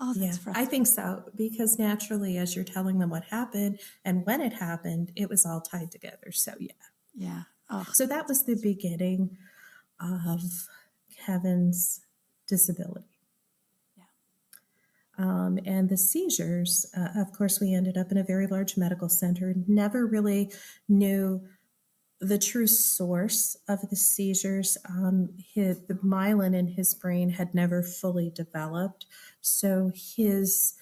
Speaker 2: Oh, that's frustrating.
Speaker 3: I think so, because naturally, as you're telling them what happened and when it happened, it was all tied together. So, yeah.
Speaker 2: Yeah. Oh.
Speaker 3: So that was the beginning of Kevin's disability. Yeah. And the seizures, of course, we ended up in a very large medical center, never really knew the true source of the seizures. The myelin in his brain had never fully developed. So his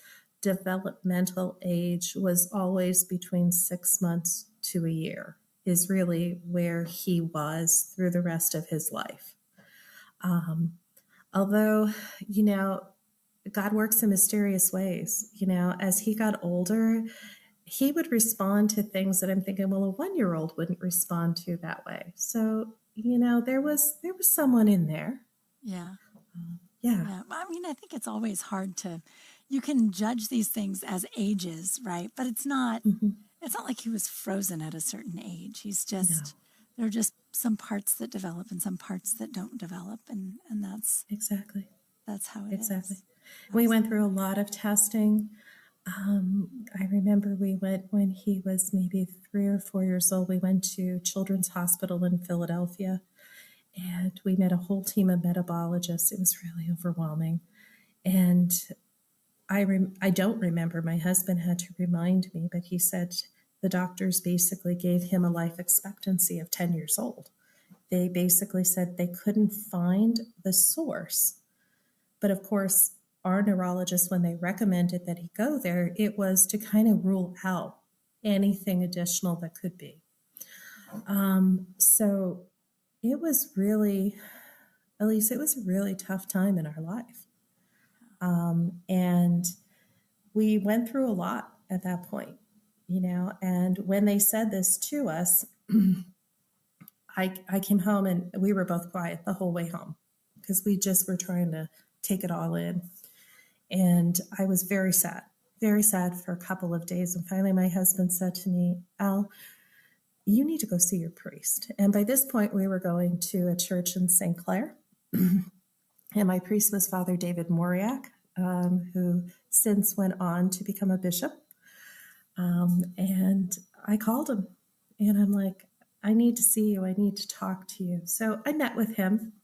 Speaker 3: developmental age was always between 6 months to a year is really where he was through the rest of his life. Although, God works in mysterious ways. As he got older, he would respond to things that I'm thinking, well, a 1-year-old wouldn't respond to that way. So, there was someone in there.
Speaker 2: Yeah.
Speaker 3: Yeah.
Speaker 2: I mean, I think it's always hard you can judge these things as ages, right? But it's not like he was frozen at a certain age. He's just, there are just some parts that develop and some parts that don't develop. And that's how it is.
Speaker 3: We went through a lot of testing. I remember we went when he was maybe 3 or 4 years old. We went to Children's Hospital in Philadelphia, and we met a whole team of metabologists. It was really overwhelming. And I don't remember. My husband had to remind me, but he said the doctors basically gave him a life expectancy of 10 years old. They basically said they couldn't find the source. But of course, our neurologist, when they recommended that he go there, it was to kind of rule out anything additional that could be. So it was really, Elise, it was a really tough time in our life. And we went through a lot at that point, and when they said this to us, I came home and we were both quiet the whole way home because we just were trying to take it all in. And I was very sad for a couple of days. And finally, my husband said to me, Al, you need to go see your priest. And by this point, we were going to a church in St. Clair. And my priest was Father David Moriak, who since went on to become a bishop. And I called him and I'm like, I need to see you. I need to talk to you. So I met with him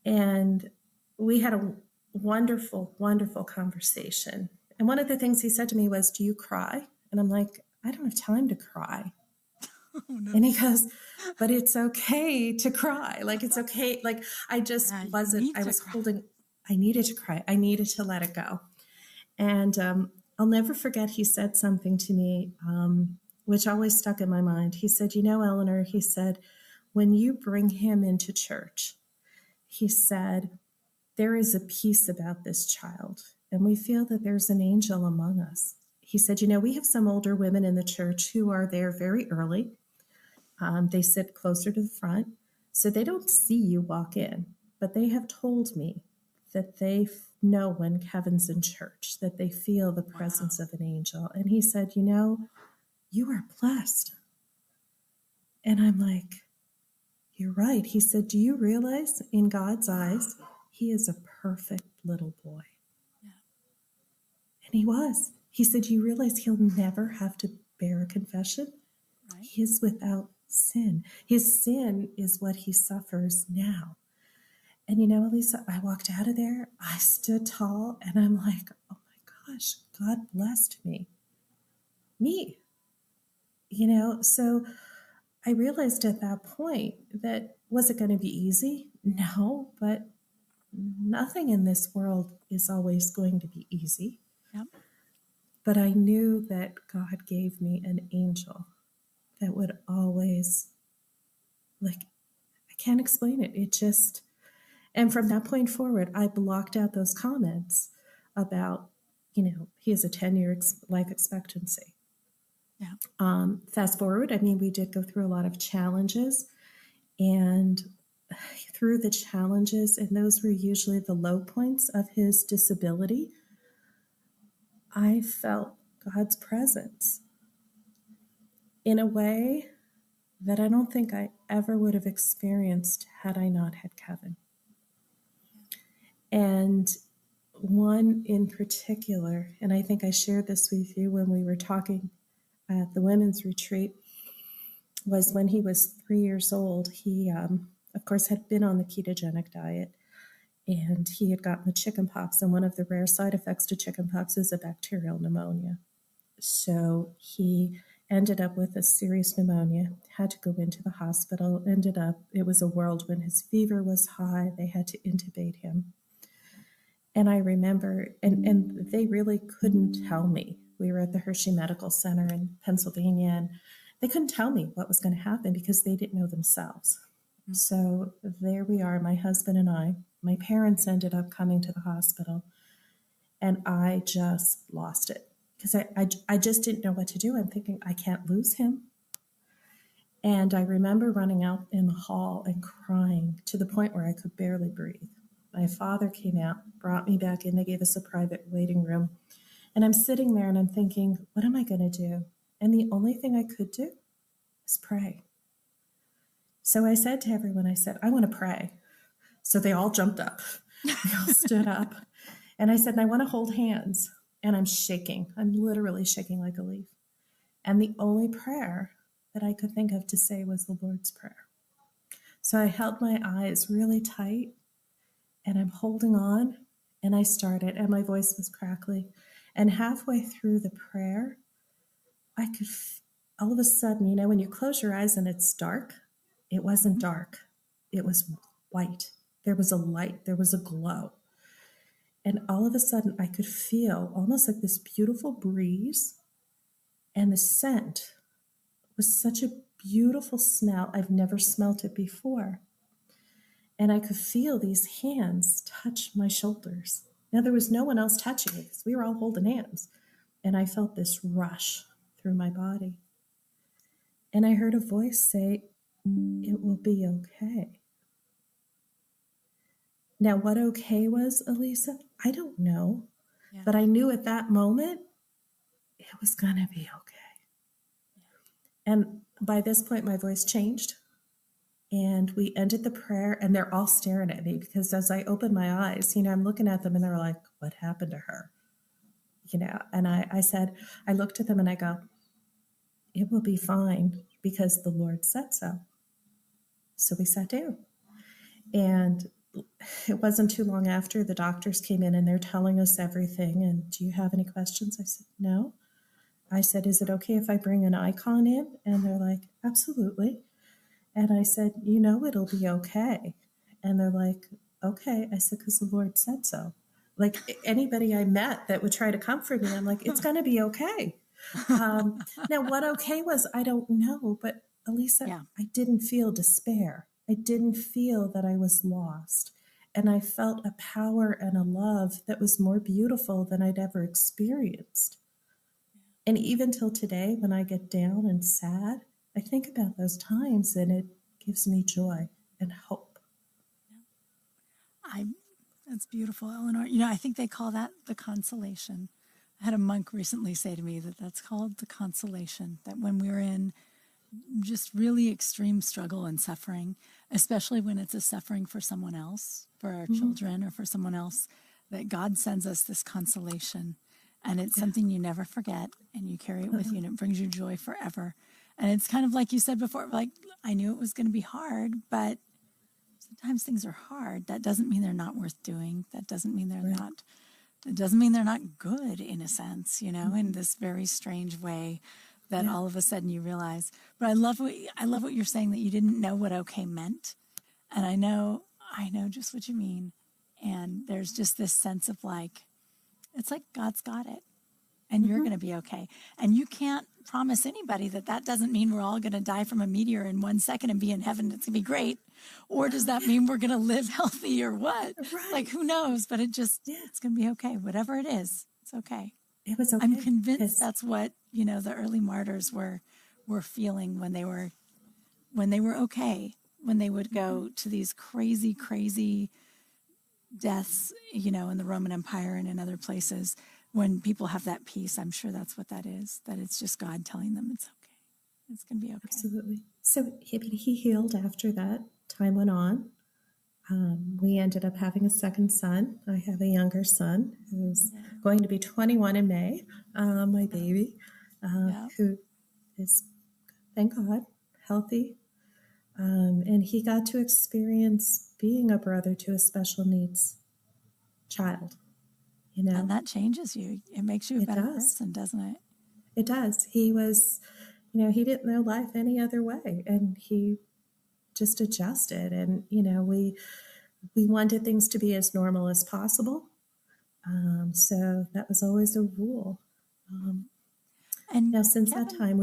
Speaker 3: and we had a wonderful, wonderful conversation. And one of the things he said to me was, do you cry? And I'm like, I don't have time to cry. Oh, no. And he goes, but it's okay to cry. Like, it's okay. Like, I just wasn't, I was holding, I needed to cry. I needed to let it go. And I'll never forget, he said something to me, which always stuck in my mind. He said, Eleanor, he said, when you bring him into church, he said, there is a peace about this child. and we feel that there's an angel among us. He said, we have some older women in the church who are there very early. They sit closer to the front, so they don't see you walk in, but they have told me that they know when Kevin's in church, that they feel the presence of an angel. And he said, you are blessed. And I'm like, you're right. He said, do you realize in God's eyes, he is a perfect little boy? Yeah. And he was. He said, you realize he'll never have to bear a confession? Right. He is without sin. His sin is what he suffers now. And Elisa, I walked out of there, I stood tall, and I'm like, oh my gosh, God blessed me. So I realized at that point that, was it going to be easy? No, but nothing in this world is always going to be easy. Yep. But I knew that God gave me an angel that would always, I can't explain it. It just, and from that point forward, I blocked out those comments about, he has a 10-year life expectancy. Yeah. Fast forward, we did go through a lot of challenges, and through the challenges, and those were usually the low points of his disability, I felt God's presence in a way that I don't think I ever would have experienced had I not had Kevin. And one in particular, and I think I shared this with you when we were talking at the women's retreat, was when he was 3 years old. He, of course, had been on the ketogenic diet, and he had gotten the chickenpox, and one of the rare side effects to chickenpox is a bacterial pneumonia. So he ended up with a serious pneumonia, had to go into the hospital, it was a whirlwind. His fever was high. They had to intubate him. And I remember, and they really couldn't tell me. We were at the Hershey Medical Center in Pennsylvania, and they couldn't tell me what was going to happen because they didn't know themselves. Mm-hmm. So there we are, my husband and I. My parents ended up coming to the hospital, and I just lost it because I just didn't know what to do. I'm thinking, I can't lose him. And I remember running out in the hall and crying to the point where I could barely breathe. My father came out, brought me back in. They gave us a private waiting room. And I'm sitting there and I'm thinking, what am I going to do? And the only thing I could do was pray. So I said to everyone, I want to pray. So they all jumped up. They all stood up. And I said, I want to hold hands. And I'm shaking. I'm literally shaking like a leaf. And the only prayer that I could think of to say was the Lord's Prayer. So I held my eyes really tight, and I'm holding on, and I started, and my voice was crackly. And halfway through the prayer, I could, all of a sudden, when you close your eyes and it's dark, it wasn't dark. It was white. There was a light. There was a glow. And all of a sudden, I could feel almost like this beautiful breeze, and the scent was such a beautiful smell. I've never smelt it before. And I could feel these hands touch my shoulders. Now, there was no one else touching me because we were all holding hands. And I felt this rush through my body. And I heard a voice say, it will be okay. Now, what okay was, Elisa? I don't know. Yeah. But I knew at that moment, it was going to be okay. Yeah. And by this point, my voice changed. And we ended the prayer, and they're all staring at me because as I opened my eyes, I'm looking at them and they're like, what happened to her? And I said, I looked at them and I go, it will be fine because the Lord said so. So we sat down, and it wasn't too long after the doctors came in and they're telling us everything. And do you have any questions? I said, no. I said, is it okay if I bring an icon in? And they're like, absolutely. And I said, it'll be okay. And they're like, okay. I said, because the Lord said so. Like anybody I met that would try to comfort me, I'm like, it's going to be okay. Now, what okay was, I don't know. But Elisa, yeah. I didn't feel despair. I didn't feel that I was lost. And I felt a power and a love that was more beautiful than I'd ever experienced. And even till today, when I get down and sad, I think about those times and it gives me joy and hope.
Speaker 2: That's beautiful, Eleanor. I think they call that the consolation. I had a monk recently say to me that that's called the consolation, that when we're in just really extreme struggle and suffering, especially when it's a suffering for someone else, for our children or for someone else, that God sends us this consolation. And it's something you never forget, and you carry it with you, and it brings you joy forever. And it's kind of like you said before, like, I knew it was going to be hard, but sometimes things are hard. That doesn't mean they're not worth doing. That doesn't mean they're not. It doesn't mean they're not good, in a sense, in this very strange way that all of a sudden you realize. But I love what you're saying, that you didn't know what okay meant, and I know just what you mean. And there's just this sense of like, it's like God's got it, and you're going to be okay. And you can't promise anybody that doesn't mean we're all going to die from a meteor in 1 second and be in heaven. It's going to be great. Or does that mean we're going to live healthy or what?
Speaker 3: Right.
Speaker 2: Like, who knows? But it's going to be okay. Whatever it is, it's okay.
Speaker 3: It was okay.
Speaker 2: I'm convinced that's what, the early martyrs were feeling when they were okay, when they would go to these crazy, crazy deaths, in the Roman Empire and in other places. When people have that peace, I'm sure that's what that is, that it's just God telling them it's okay. It's going to be okay.
Speaker 3: Absolutely. So he healed after that. Time went on. We ended up having a second son. I have a younger son who's going to be 21 in May, my baby, who is, thank God, healthy. And he got to experience being a brother to a special needs child.
Speaker 2: And that changes you. It makes you a better person, doesn't it?
Speaker 3: It does. He was, he didn't know life any other way, and he just adjusted. And, we wanted things to be as normal as possible. So that was always a rule. And now since that time,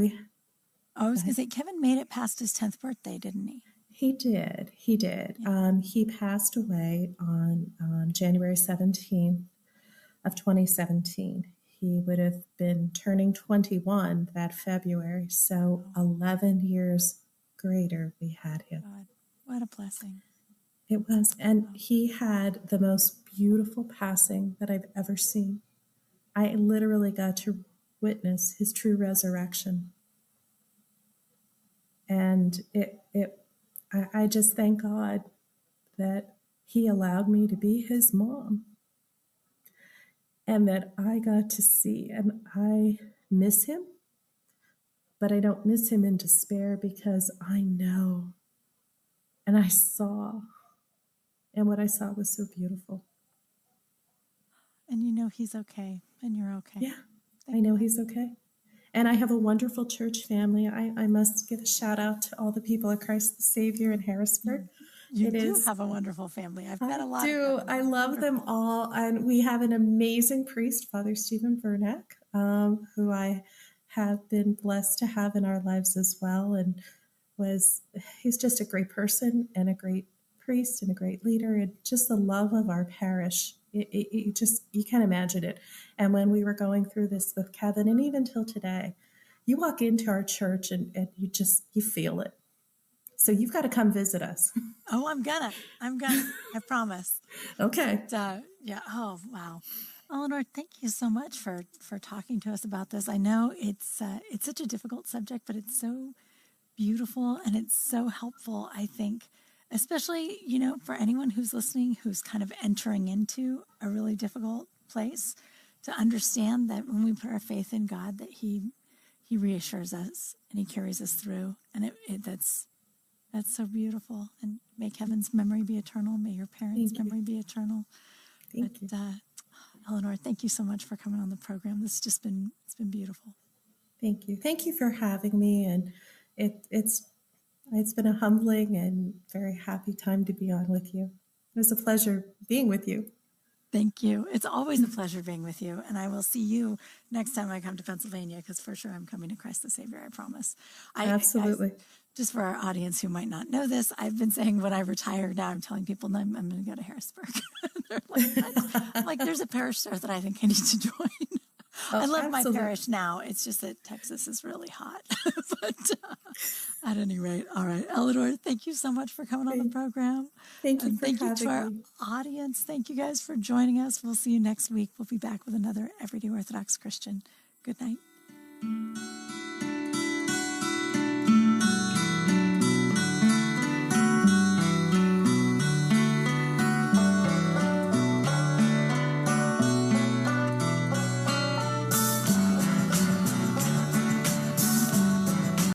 Speaker 2: I was going to say, Kevin made it past his 10th birthday, didn't he?
Speaker 3: He did. Yeah. He passed away on January 17th of 2017. He would have been turning 21 that February. So 11 years greater we had him.
Speaker 2: God, what a blessing.
Speaker 3: It was. And he had the most beautiful passing that I've ever seen. I literally got to witness his true resurrection. And I just thank God that he allowed me to be his mom. And that I got to see, and I miss him, but I don't miss him in despair, because I know, and I saw, and what I saw was so beautiful.
Speaker 2: And he's okay, and you're okay.
Speaker 3: Yeah, I know he's okay. And I have a wonderful church family. I must give a shout out to all the people at Christ the Savior in Harrisburg.
Speaker 2: You do have a wonderful family. I've met a lot of them.
Speaker 3: I love them all. And we have an amazing priest, Father Stephen Vernack, who I have been blessed to have in our lives as well. And he's just a great person and a great priest and a great leader, and just the love of our parish. You can't imagine it. And when we were going through this with Kevin, and even till today, you walk into our church and you feel it. So you've got to come visit us.
Speaker 2: Oh, I'm gonna. I promise.
Speaker 3: Okay.
Speaker 2: Yeah. Oh, wow. Eleanor, thank you so much for talking to us about this. I know it's such a difficult subject, but it's so beautiful and it's so helpful, I think, especially, for anyone who's listening, who's kind of entering into a really difficult place, to understand that when we put our faith in God, that He reassures us and He carries us through, and that's so beautiful. And may Kevin's memory be eternal. May your parents' memory be eternal.
Speaker 3: Thank you.
Speaker 2: Eleanor, thank you so much for coming on the program. It's been beautiful.
Speaker 3: Thank you. Thank you for having me. And it's been a humbling and very happy time to be on with you. It was a pleasure being with you.
Speaker 2: Thank you. It's always a pleasure being with you. And I will see you next time I come to Pennsylvania, because for sure I'm coming to Christ the Savior, I promise.
Speaker 3: Absolutely.
Speaker 2: Just for our audience who might not know this, I've been saying when I retire, now I'm telling people I'm going to go to Harrisburg. They're like, I'm like, there's a parish there that I think I need to join. I love my parish now. It's just that Texas is really hot. But at any rate, all right. Eleanor, thank you so much for coming on the program.
Speaker 3: Thank you
Speaker 2: and
Speaker 3: for
Speaker 2: thank you
Speaker 3: having
Speaker 2: to our
Speaker 3: me.
Speaker 2: audience. Thank you guys for joining us. We'll see you next week. We'll be back with another Everyday Orthodox Christian. Good night.